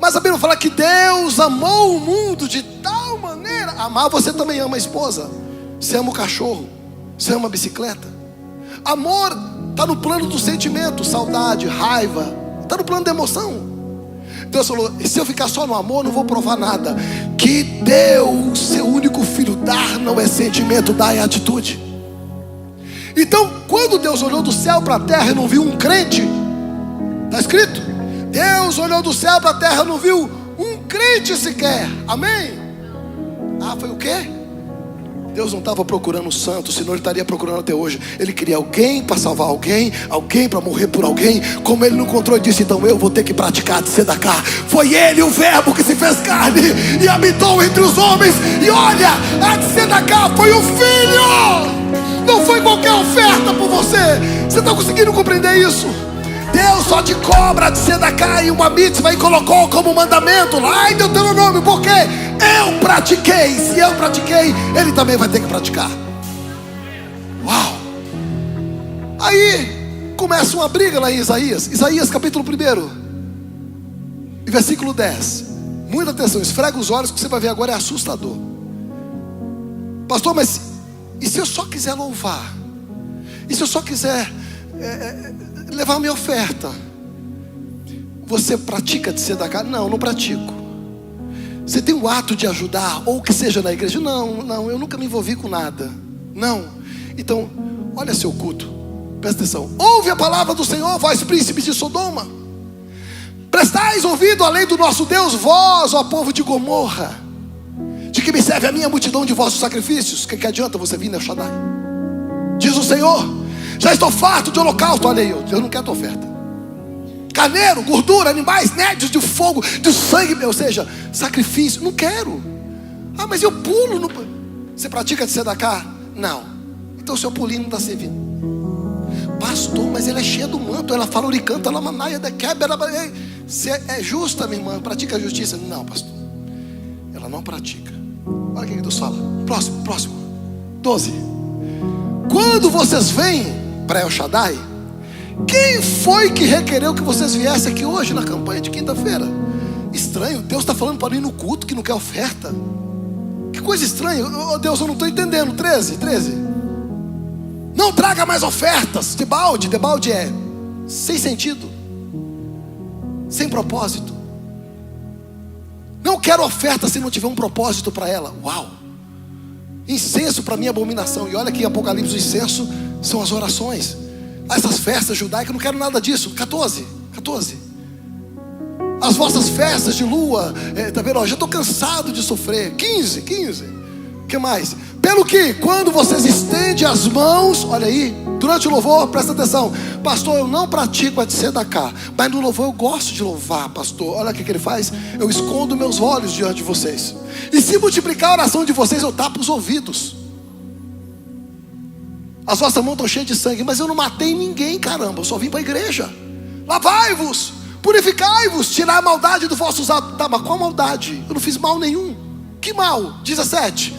Mas a Bíblia fala que Deus amou o mundo de tal maneira. Amar, você também ama a esposa, você ama o cachorro, você ama a bicicleta. Amor está no plano do sentimento, saudade, raiva, está no plano da emoção. Deus falou: se eu ficar só no amor, não vou provar nada. Que deu seu único filho. Dar não é sentimento, dar é atitude. Então, quando Deus olhou do céu para a terra e não viu um crente, está escrito: Deus olhou do céu para a terra e não viu um crente sequer. Amém? Foi o quê? Deus não estava procurando um santo, senão Ele estaria procurando até hoje. Ele queria alguém para salvar alguém para morrer por alguém. Como Ele não encontrou, Ele disse: então eu vou ter que praticar de tzedaká. Foi Ele, o verbo, que se fez carne e habitou entre os homens. E olha, a tzedaká foi o Filho. Não foi qualquer oferta por você. Você está conseguindo compreender isso? Deus só te cobra de tzedaká e uma mitzvah e colocou como mandamento lá em Deuteronômio, porque eu pratiquei. Se eu pratiquei, ele também vai ter que praticar. Uau! Aí começa uma briga lá em Isaías capítulo 1 e versículo 10. Muita atenção, esfrega os olhos, que você vai ver agora, é assustador. Pastor, mas e se eu só quiser louvar? E se eu só quiser levar a minha oferta? Você pratica de tzedaká? Não pratico. Você tem o ato de ajudar, ou que seja na igreja? Não, eu nunca me envolvi com nada. Não. Então, olha seu culto, presta atenção. Ouve a palavra do Senhor, vós príncipes de Sodoma. Prestais ouvido à lei do nosso Deus, vós, ó povo de Gomorra. De que me serve a minha multidão de vossos sacrifícios? Que adianta você vir, El Shaddai? Diz o Senhor: já estou farto de holocausto. Olha aí, eu não quero tua oferta. Carneiro, gordura, animais, nédios de fogo, de sangue, ou seja, sacrifício, não quero. Mas eu pulo no... Você pratica de tzedaká? Não. Então o seu pulinho não está servindo. Pastor, mas ele é cheio do manto, ela fala oricanta, ela manaia de quebra. Você é justa, minha irmã, pratica a justiça? Não, pastor, ela não pratica. Olha o que Deus fala. Próximo 12. Quando vocês vêm para El Shaddai, quem foi que requereu que vocês viessem aqui hoje na campanha de quinta-feira? Estranho, Deus está falando para ir no culto que não quer oferta. Que coisa estranha. Oh, Deus, eu não estou entendendo. 13. Não traga mais ofertas. Debalde é sem sentido, sem propósito. Não quero oferta se não tiver um propósito para ela. Uau! Incenso para mim é abominação. E olha que em Apocalipse o incenso são as orações. Essas festas judaicas, eu não quero nada disso. 14. As vossas festas de lua, tá vendo? Já estou cansado de sofrer. 15. O que mais? Pelo que, quando vocês estendem as mãos, olha aí, durante o louvor, presta atenção. Pastor, eu não pratico a de tzedaká, mas no louvor eu gosto de louvar, pastor. Olha o que ele faz. Eu escondo meus olhos diante de vocês. E se multiplicar a oração de vocês, eu tapo os ouvidos. As vossas mãos estão cheias de sangue, mas eu não matei ninguém, caramba. Eu só vim para a igreja. Lavai-vos, purificai-vos, tirai a maldade dos vossos atos. Tá, mas qual maldade? Eu não fiz mal nenhum. Que mal? 17.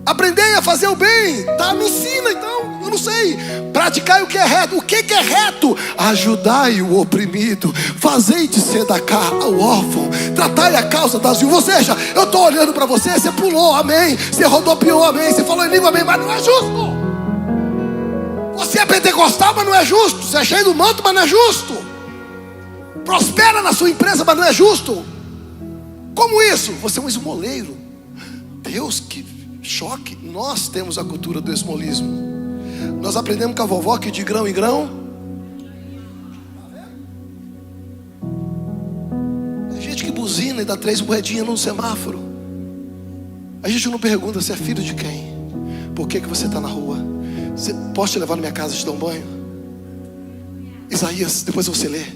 Aprendei a fazer o bem. Tá, me ensina então. Eu não sei. Praticai o que é reto. O que é reto? Ajudai o oprimido. Fazei de tzedaká ao órfão. Tratai a causa das viúvas. Ou seja, eu estou olhando para você. Você pulou, amém. Você rodopiou, amém. Você falou em língua, amém. Mas não é justo. Você é pentecostal, mas não é justo. Você é cheio do manto, mas não é justo. Prospera na sua empresa, mas não é justo. Como isso? Você é um esmoleiro. Deus, que choque. Nós temos a cultura do esmolismo. Nós aprendemos com a vovó que de grão em grão. Tem gente que buzina e dá 3 moedinhas num semáforo. A gente não pergunta se é filho de quem. Por que você está na rua? Posso te levar na minha casa e te dar um banho? Isaías, depois você lê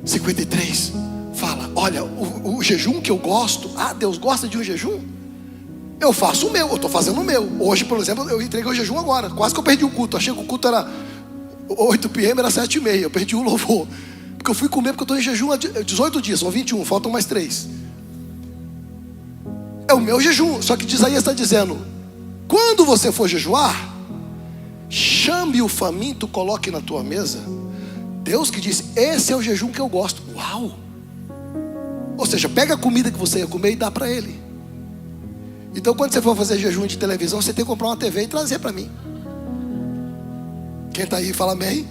53, fala, olha, o jejum que eu gosto. Ah, Deus gosta de um jejum? Eu faço o meu, eu estou fazendo o meu. Hoje, por exemplo, eu entreguei o jejum agora. Quase que eu perdi o culto. Achei que o culto era 8 p.m., era 7h30. Eu perdi o louvor, porque eu fui comer, porque eu estou em jejum há 18 dias, são 21, faltam mais 3. É o meu jejum. Só que Isaías está dizendo, quando você for jejuar, chame o faminto, coloque na tua mesa. Deus que disse, esse é o jejum que eu gosto. Uau! Ou seja, pega a comida que você ia comer e dá para ele. Então quando você for fazer jejum de televisão, você tem que comprar uma TV e trazer para mim. Quem está aí fala amém.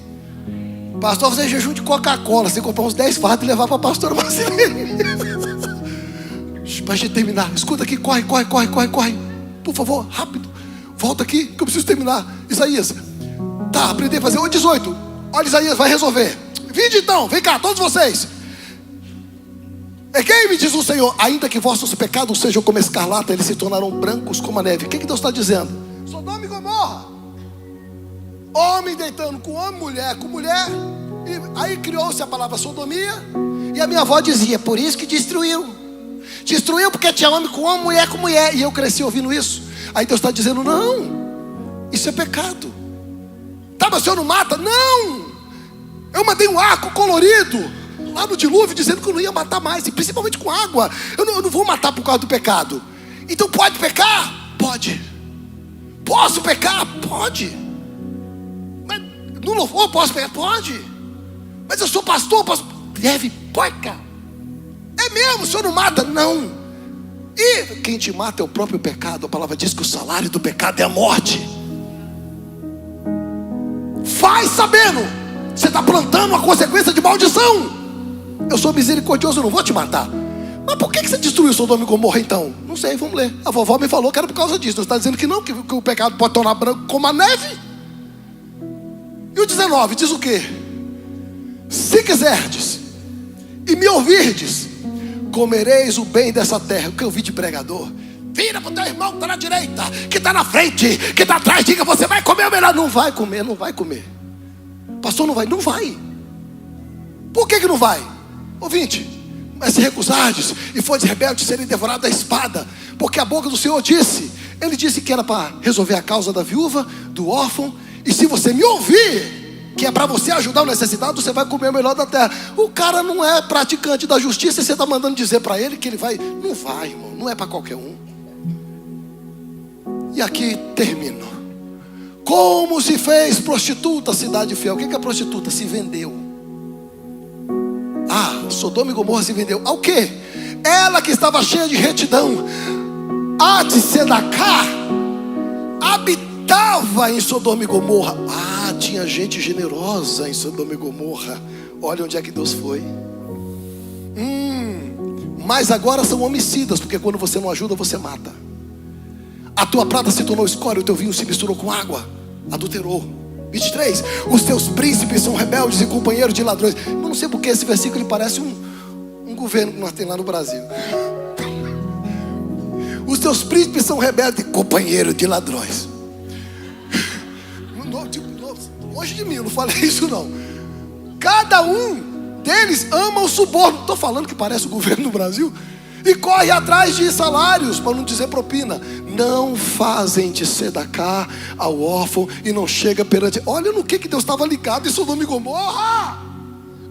Pastor, fazer jejum de Coca-Cola, você comprar uns 10 fardos e levar para a pastora Marcelene. Para a gente terminar, escuta aqui, corre. Por favor, rápido. Volta aqui que eu preciso terminar. Isaías, tá, aprender a fazer. 18, olha, Isaías vai resolver. Vinde então, vem cá, todos vocês. Quem me diz o Senhor, ainda que vossos pecados sejam como escarlata, eles se tornarão brancos como a neve. O que Deus está dizendo? Sodoma e Gomorra, homem deitando com homem, mulher com mulher. E aí criou-se a palavra sodomia. E a minha avó dizia, por isso que destruiu porque tinha homem com homem, mulher com mulher. E eu cresci ouvindo isso. Aí Deus está dizendo, não, isso é pecado. Tá, mas o Senhor não mata? Não, eu mandei um arco colorido lá no dilúvio, dizendo que eu não ia matar mais, e principalmente com água. Eu não vou matar por causa do pecado. Então pode pecar? Pode. Posso pecar? Pode. Mas no louvor posso pecar? Pode. Mas eu sou pastor, posso? Deve, peca. É mesmo, o Senhor não mata? Não. E quem te mata é o próprio pecado. A palavra diz que o salário do pecado é a morte. Faz sabendo, você está plantando uma consequência de maldição. Eu sou misericordioso, eu não vou te matar. Mas por que você destruiu Sodoma e Gomorra então? Não sei, vamos ler. A vovó me falou que era por causa disso. Você está dizendo que não, que o pecado pode tornar branco como a neve. E o 19 diz o quê? Se quiserdes e me ouvirdes, comereis o bem dessa terra. O que eu vi de pregador? Vira para o teu irmão que está na direita, que está na frente, que está atrás, diga, você vai comer ou melhor? Não vai comer. Pastor, não vai. Por que não vai? Ouvinte, mas se recusardes e fores rebeldes, serem devorados da espada. Porque a boca do Senhor disse, Ele disse que era para resolver a causa da viúva, do órfão. E se você me ouvir, que é para você ajudar o necessitado, você vai comer o melhor da terra. O cara não é praticante da justiça e você está mandando dizer para ele que ele vai. Não vai, irmão, não é para qualquer um. E aqui termino. Como se fez prostituta a cidade fiel? O que é prostituta? Se vendeu. Sodoma e Gomorra se vendeu ao quê? Ela que estava cheia de retidão, a de Sedacá, habitava em Sodoma e Gomorra. Tinha gente generosa em Sodoma e Gomorra. Olha onde é que Deus foi. Mas agora são homicidas, porque quando você não ajuda, você mata. A tua prata se tornou escória, o teu vinho se misturou com água, adulterou. 23, os teus príncipes são rebeldes e companheiros de ladrões. Eu não sei porque esse versículo ele parece um governo que nós temos lá no Brasil. Os teus príncipes são rebeldes e companheiros de ladrões. Longe de mim, eu não falei isso não. Cada um deles ama o suborno. Estou falando que parece o governo do Brasil. E corre atrás de salários, para não dizer propina. Não fazem de Sedacá ao órfão e não chega perante. Olha no que Deus estava ligado em Sodoma e Gomorra.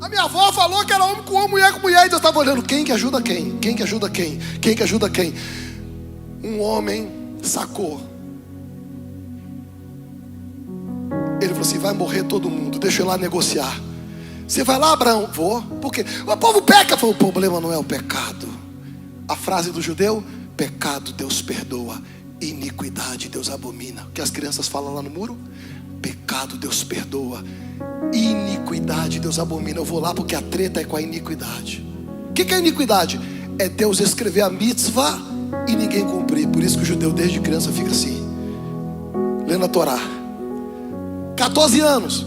A minha avó falou que era homem com homem, mulher com mulher. E Deus estava olhando quem que ajuda quem. Quem que ajuda quem. Quem que ajuda quem. Um homem sacou. Ele falou assim, vai morrer todo mundo, deixa eu ir lá negociar. Você vai lá, Abraão? Vou. Por quê? O povo peca. Falou, o problema não é o pecado. A frase do judeu, pecado Deus perdoa, iniquidade Deus abomina. O que as crianças falam lá no muro? Pecado Deus perdoa, iniquidade Deus abomina. Eu vou lá porque a treta é com a iniquidade. O que é iniquidade? É Deus escrever a mitzvah e ninguém cumprir. Por isso que o judeu desde criança fica assim, lendo a Torá. 14 anos,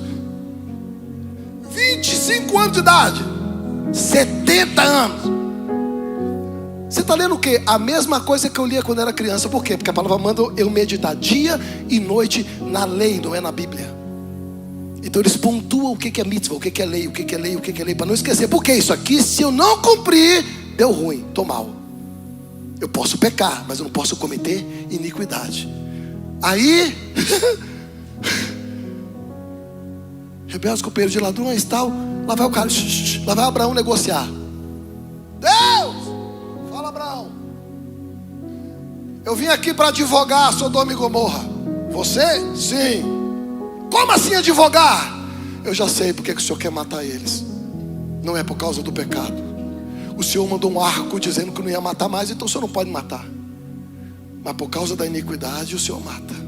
25 anos de idade, 70 anos. Você está lendo o quê? A mesma coisa que eu lia quando era criança. Por quê? Porque a palavra manda eu meditar dia e noite na lei, não é na Bíblia. Então eles pontuam o que é mitzvah, o que é lei, o que é lei, o que é lei, para não esquecer. Porque isso aqui, se eu não cumprir, deu ruim, estou mal. Eu posso pecar, mas eu não posso cometer iniquidade. Aí rebeldes, companheiros de ladrões, tal. Lá vai o cara, lá vai Abraão negociar. Deus, fala Abraão, eu vim aqui para advogar Sodoma e Gomorra. Você? Sim. Como assim advogar? Eu já sei porque que o Senhor quer matar eles. Não é por causa do pecado. O Senhor mandou um arco dizendo que não ia matar mais, então o Senhor não pode matar. Mas por causa da iniquidade o Senhor mata.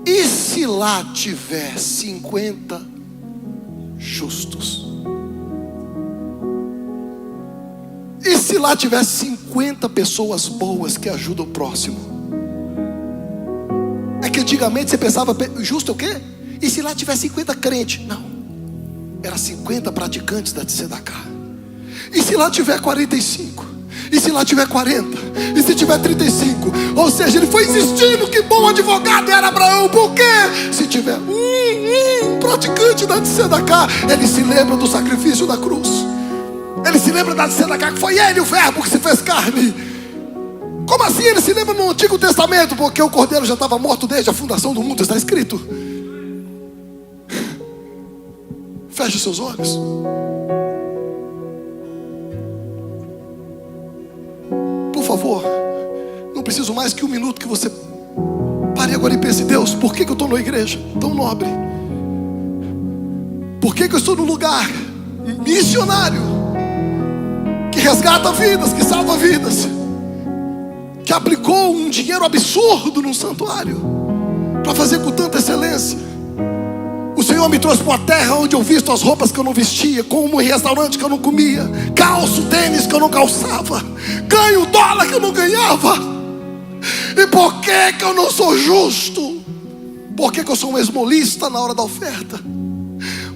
E se lá tiver 50 justos? E se lá tiver 50 pessoas boas que ajudam o próximo? É que antigamente você pensava, justo é o quê? E se lá tiver 50 crentes? Não, era 50 praticantes da Tzedakah. E se lá tiver 45? E se lá tiver 40? E se tiver 35? Ou seja, ele foi insistindo que bom advogado era Abraão. Por quê? Se tiver praticante da Tzedakah, ele se lembra do sacrifício da cruz. Ele se lembra da Tzedakah, que foi ele o verbo que se fez carne. Como assim ele se lembra no Antigo Testamento? Porque o cordeiro já estava morto desde a fundação do mundo, está escrito. Feche os seus olhos. Por favor, não preciso mais que um minuto que você pare agora e pense, Deus, por que eu estou na igreja tão nobre? Por que eu estou no lugar missionário, que resgata vidas, que salva vidas, que aplicou um dinheiro absurdo num santuário, para fazer com tanta excelência? O Senhor me trouxe para uma terra onde eu visto as roupas que eu não vestia, como em restaurante que eu não comia, calço tênis que eu não calçava, ganho dólar que eu não ganhava. E por que que eu não sou justo? Por que que eu sou um esmolista na hora da oferta?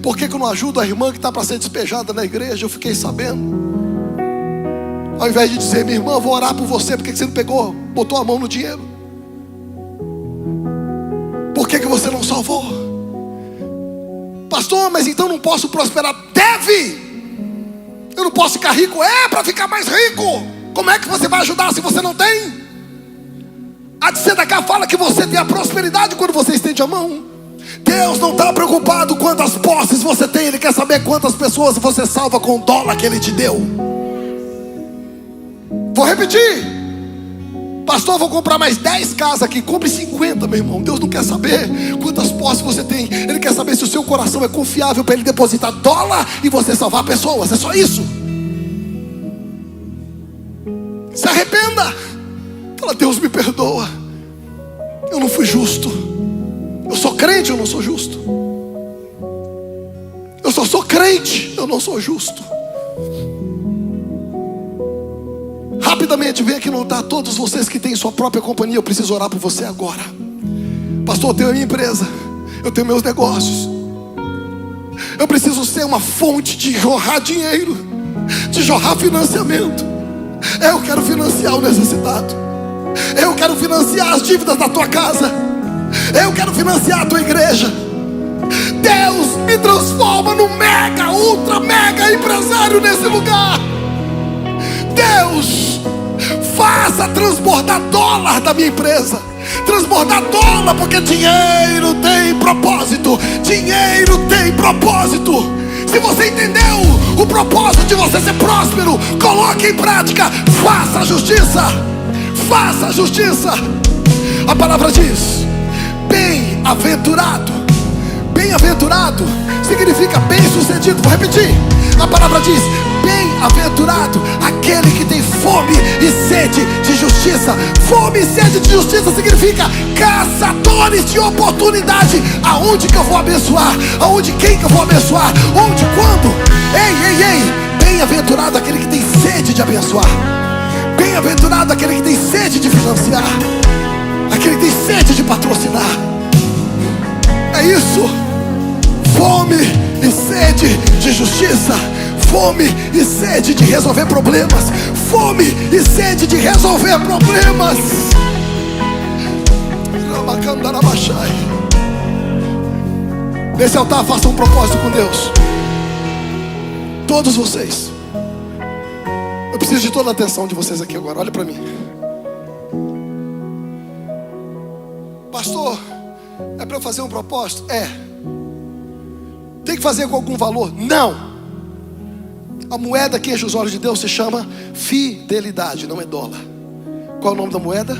Por que que eu não ajudo a irmã que está para ser despejada na igreja? Eu fiquei sabendo. Ao invés de dizer, minha irmã, eu vou orar por você, por que que você não pegou, botou a mão no dinheiro? Por que que você não salvou? Pastor, mas então não posso prosperar? Deve! Eu não posso ficar rico? Para ficar mais rico. Como é que você vai ajudar se você não tem? A Tzedakah fala que você tem a prosperidade quando você estende a mão. Deus não está preocupado quantas posses você tem, Ele quer saber quantas pessoas você salva com o dólar que Ele te deu. Vou repetir. Pastor, vou comprar mais 10 casas aqui. Compre 50, meu irmão. Deus não quer saber quantas posses você tem. Ele quer saber se o seu coração é confiável para Ele depositar dólar e você salvar pessoas. É só isso. Se arrependa. Fala: Deus, me perdoa. Eu não fui justo. Eu sou crente, eu não sou justo. Eu só sou crente, eu não sou justo. Rapidamente, vem aqui no altar, todos vocês que têm sua própria companhia. Eu preciso orar por você agora. Pastor, eu tenho a minha empresa, eu tenho meus negócios. Eu preciso ser uma fonte de jorrar dinheiro, de jorrar financiamento. Eu quero financiar o necessitado. Eu quero financiar as dívidas da tua casa. Eu quero financiar a tua igreja. Deus, me transforma num mega, ultra, mega empresário nesse lugar. Deus, faça transbordar dólar da minha empresa. Transbordar dólar, porque dinheiro tem propósito. Dinheiro tem propósito. Se você entendeu o propósito de você ser próspero, coloque em prática. Faça a justiça. Faça a justiça. A palavra diz: bem-aventurado. Bem-aventurado significa bem-sucedido. Vou repetir. A palavra diz: bem-aventurado aquele que tem fome e sede de justiça. Fome e sede de justiça significa caçadores de oportunidade. Aonde que eu vou abençoar? Aonde, quem que eu vou abençoar? Onde, quando? Ei. Bem-aventurado aquele que tem sede de abençoar. Bem-aventurado aquele que tem sede de financiar. Aquele que tem sede de patrocinar. É isso. Fome e sede de justiça. Fome e sede de resolver problemas. Fome e sede de resolver problemas. Nesse altar, faça um propósito com Deus. Todos vocês. Eu preciso de toda a atenção de vocês aqui agora. Olha para mim. Pastor, é para eu fazer um propósito? É. Tem que fazer com algum valor? Não. A moeda que enche os olhos de Deus se chama fidelidade, não é dólar. Qual é o nome da moeda?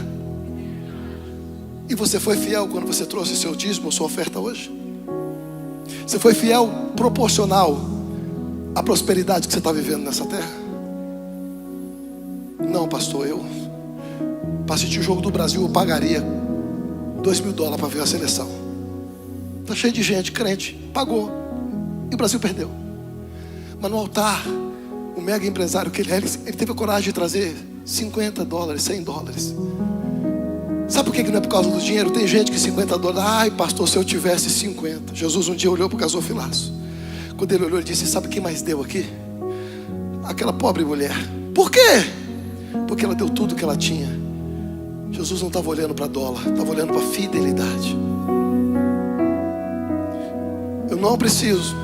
E você foi fiel quando você trouxe seu dízimo, sua oferta hoje? Você foi fiel proporcional à prosperidade que você está vivendo nessa terra? Não, pastor, eu para assistir o jogo do Brasil eu pagaria $2.000 para ver a seleção. Está cheio de gente, crente, pagou e o Brasil perdeu. Mas no altar, o mega empresário que ele teve a coragem de trazer $50, $100. Sabe por que não é por causa do dinheiro? Tem gente que $50, ai pastor, se eu tivesse 50. Jesus um dia olhou para o gasofilaço. Quando ele olhou, ele disse: sabe quem mais deu aqui? Aquela pobre mulher. Por quê? Porque ela deu tudo que ela tinha. Jesus não estava olhando para dólar, estava olhando para fidelidade. Eu não preciso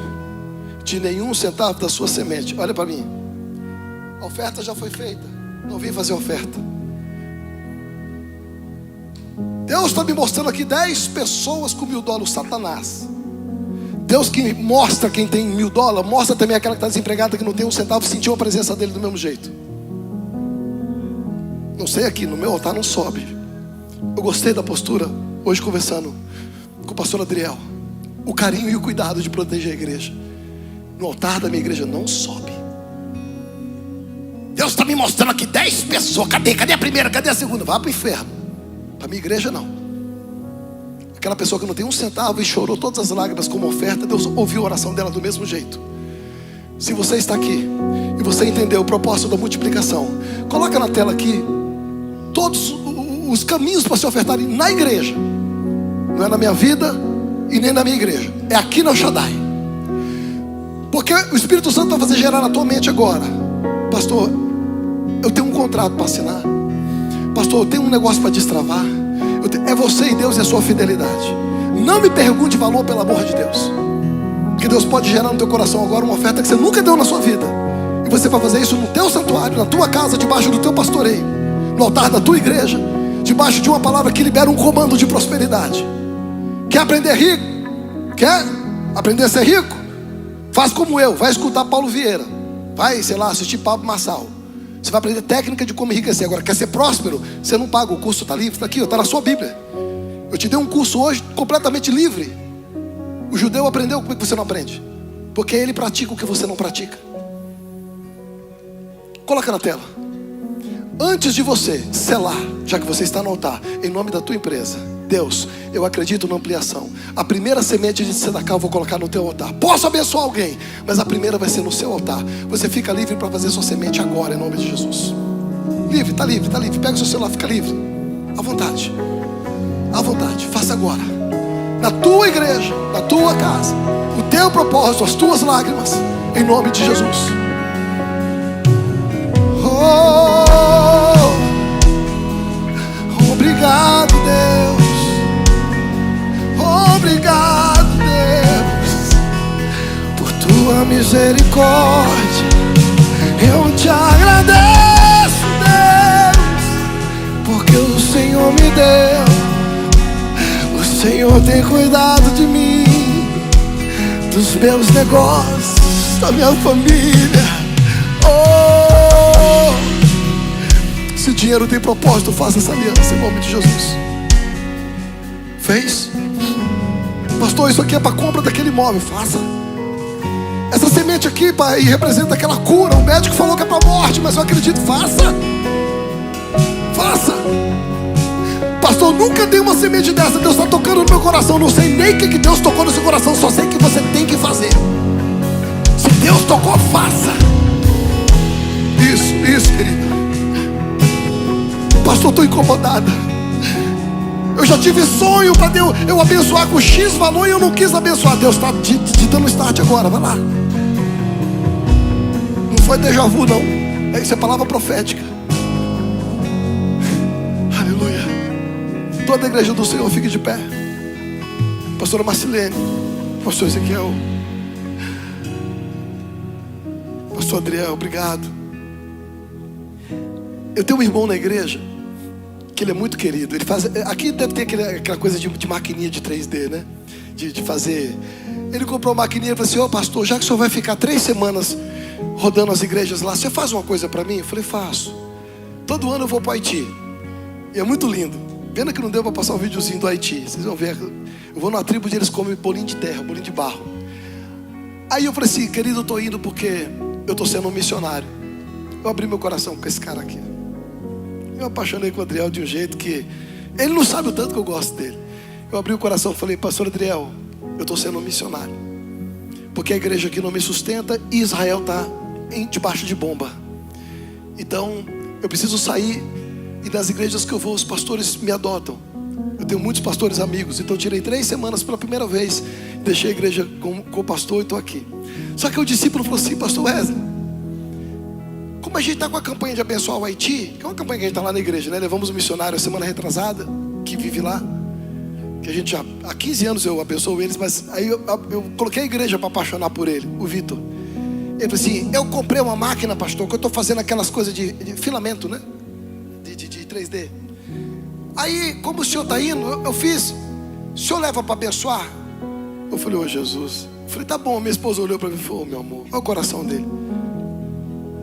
de nenhum centavo da sua semente. Olha para mim. A oferta já foi feita. Não vim fazer oferta. Deus está me mostrando aqui 10 pessoas com $1.000. Satanás. Deus que mostra quem tem $1.000, mostra também aquela que está desempregada, que não tem um centavo, sentiu a presença dele do mesmo jeito. Não sei aqui, no meu altar não sobe. Eu gostei da postura, hoje conversando com o pastor Adriel. O carinho e o cuidado de proteger a igreja. No altar da minha igreja não sobe. Deus está me mostrando aqui 10 pessoas. Cadê a primeira? Cadê a segunda? Vá para o inferno. Para a minha igreja não. Aquela pessoa que não tem um centavo e chorou todas as lágrimas como oferta, Deus ouviu a oração dela do mesmo jeito. Se você está aqui e você entendeu o propósito da multiplicação, coloca na tela aqui todos os caminhos para se ofertarem na igreja. Não é na minha vida e nem na minha igreja. É aqui no El Shaddai. Porque o Espírito Santo vai fazer gerar na tua mente agora: pastor, eu tenho um contrato para assinar. Pastor, eu tenho um negócio para destravar. É você e Deus e a sua fidelidade. Não me pergunte valor, pelo amor de Deus. Porque Deus pode gerar no teu coração agora uma oferta que você nunca deu na sua vida. E você vai fazer isso no teu santuário, na tua casa, debaixo do teu pastoreio, no altar da tua igreja, debaixo de uma palavra que libera um comando de prosperidade. Quer aprender rico? Quer aprender a ser rico? Faz como eu, vai escutar Paulo Vieira. Vai, sei lá, assistir Pablo Marçal. Você vai aprender técnica de como enriquecer. Agora, quer ser próspero? Você não paga, o curso está livre, está aqui, está na sua Bíblia. Eu te dei um curso hoje completamente livre. O judeu aprendeu, como é que você não aprende? Porque ele pratica o que você não pratica. Coloca na tela. Antes de você selar, já que você está no altar, em nome da tua empresa, Deus, eu acredito na ampliação. A primeira semente de tzedakah eu vou colocar no teu altar. Posso abençoar alguém, mas a primeira vai ser no seu altar. Você fica livre para fazer sua semente agora, em nome de Jesus. Livre, está livre, está livre. Pega o seu celular, fica livre. À vontade. À vontade, faça agora. Na tua igreja, na tua casa, o teu propósito, as tuas lágrimas, em nome de Jesus. Obrigado, Deus. Obrigado, Deus, por tua misericórdia. Eu te agradeço, Deus, porque o Senhor me deu. O Senhor tem cuidado de mim, dos meus negócios, da minha família. Se o dinheiro tem propósito, faça essa aliança em nome de Jesus. Fez? Pastor, isso aqui é para compra daquele imóvel. Faça. Essa semente aqui, pai, representa aquela cura. O médico falou que é para morte, mas eu acredito. Faça. Faça. Pastor, nunca dei uma semente dessa. Deus está tocando no meu coração. Não sei nem o que Deus tocou no seu coração. Só sei que você tem que fazer. Se Deus tocou, faça. Isso, querida. Pastor, estou incomodada. Eu já tive sonho para Deus eu abençoar com X valor e eu não quis abençoar. Deus está te dando start agora, vai lá. Não foi déjà vu, não. Isso é palavra profética. Aleluia. Toda a igreja do Senhor fique de pé. Pastora Marcilene, pastor Ezequiel, pastor Adriel, obrigado. Eu tenho um irmão na igreja que ele é muito querido. Ele faz, aqui deve ter aquela coisa de maquininha de 3D, né? De fazer. Ele comprou uma maquininha e falou assim: ô pastor, já que o senhor vai ficar 3 semanas rodando as igrejas lá, você faz uma coisa para mim? Eu falei: faço. Todo ano eu vou para o Haiti. E é muito lindo. Pena que não deu para passar um videozinho do Haiti. Vocês vão ver. Eu vou numa tribo onde eles comem bolinho de terra, bolinho de barro. Aí eu falei assim: querido, eu estou indo porque eu estou sendo um missionário. Eu abri meu coração com esse cara aqui. Eu apaixonei com o Adriel de um jeito que ele não sabe o tanto que eu gosto dele. Eu abri o coração e falei: pastor Adriel, eu estou sendo um missionário, porque a igreja aqui não me sustenta e Israel está debaixo de bomba. Então eu preciso sair, e nas igrejas que eu vou, os pastores me adotam. Eu tenho muitos pastores amigos. Então eu tirei 3 semanas pela primeira vez, deixei a igreja com o pastor e estou aqui. Só que o discípulo falou assim: pastor Wesley, como a gente está com a campanha de abençoar o Haiti, que é uma campanha que a gente está lá na igreja, né? Levamos um missionário a semana retrasada, que vive lá, que a gente já, há 15 anos eu abençoo eles, mas aí eu coloquei a igreja para apaixonar por ele, o Vitor. Ele falou assim: eu comprei uma máquina, pastor, que eu estou fazendo aquelas coisas de filamento, né? De 3D. Aí, como o senhor está indo, eu fiz. O senhor leva para abençoar? Eu falei: ô Jesus. Eu falei: tá bom. Minha esposa olhou para mim e falou: meu amor, olha o coração dele.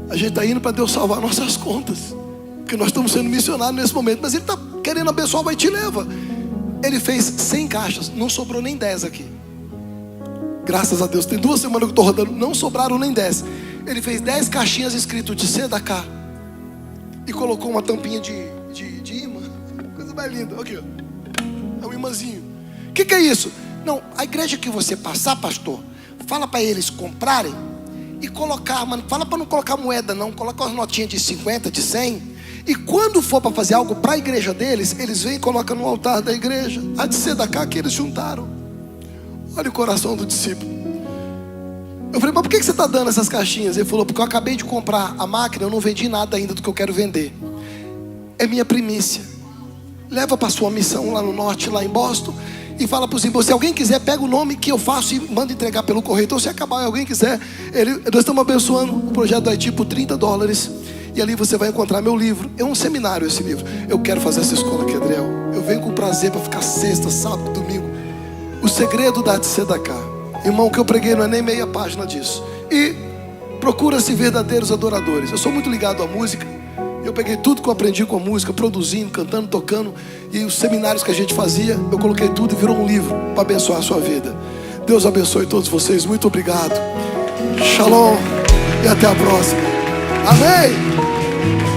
A gente está indo para Deus salvar nossas contas, porque nós estamos sendo missionários nesse momento. Mas ele está querendo abençoar, vai te leva. Ele fez 100 caixas, não sobrou nem 10 aqui. Graças a Deus, tem 2 semanas que eu estou rodando, não sobraram nem 10. Ele fez 10 caixinhas escrito de tzedakah e colocou uma tampinha de imã. Coisa mais linda, aqui, ó. É um imãzinho. O que é isso? Não, a igreja que você passar, pastor, fala para eles comprarem e colocar, mano, fala para não colocar moeda não, coloca as notinhas de 50, de 100. E quando for para fazer algo para a igreja deles, eles vêm e colocam no altar da igreja a de tzedakah que eles juntaram. Olha o coração do discípulo. Eu falei: mas por que você está dando essas caixinhas? Ele falou: porque eu acabei de comprar a máquina, eu não vendi nada ainda do que eu quero vender. É minha primícia. Leva para sua missão lá no norte, lá em Boston, e fala para os irmãos: se alguém quiser, pega o nome que eu faço e manda entregar pelo correio. Então se acabar e alguém quiser, nós estamos abençoando o projeto do Haiti por $30. E ali você vai encontrar meu livro. É um seminário esse livro. Eu quero fazer essa escola aqui, Adriel. Eu venho com prazer para ficar sexta, sábado, domingo. O segredo da tzedakah, irmão, que eu preguei não é nem meia página disso. E procura-se verdadeiros adoradores. Eu sou muito ligado à música. Eu peguei tudo que eu aprendi com a música, produzindo, cantando, tocando, e os seminários que a gente fazia, eu coloquei tudo e virou um livro para abençoar a sua vida. Deus abençoe todos vocês. Muito obrigado. Shalom e até a próxima. Amém.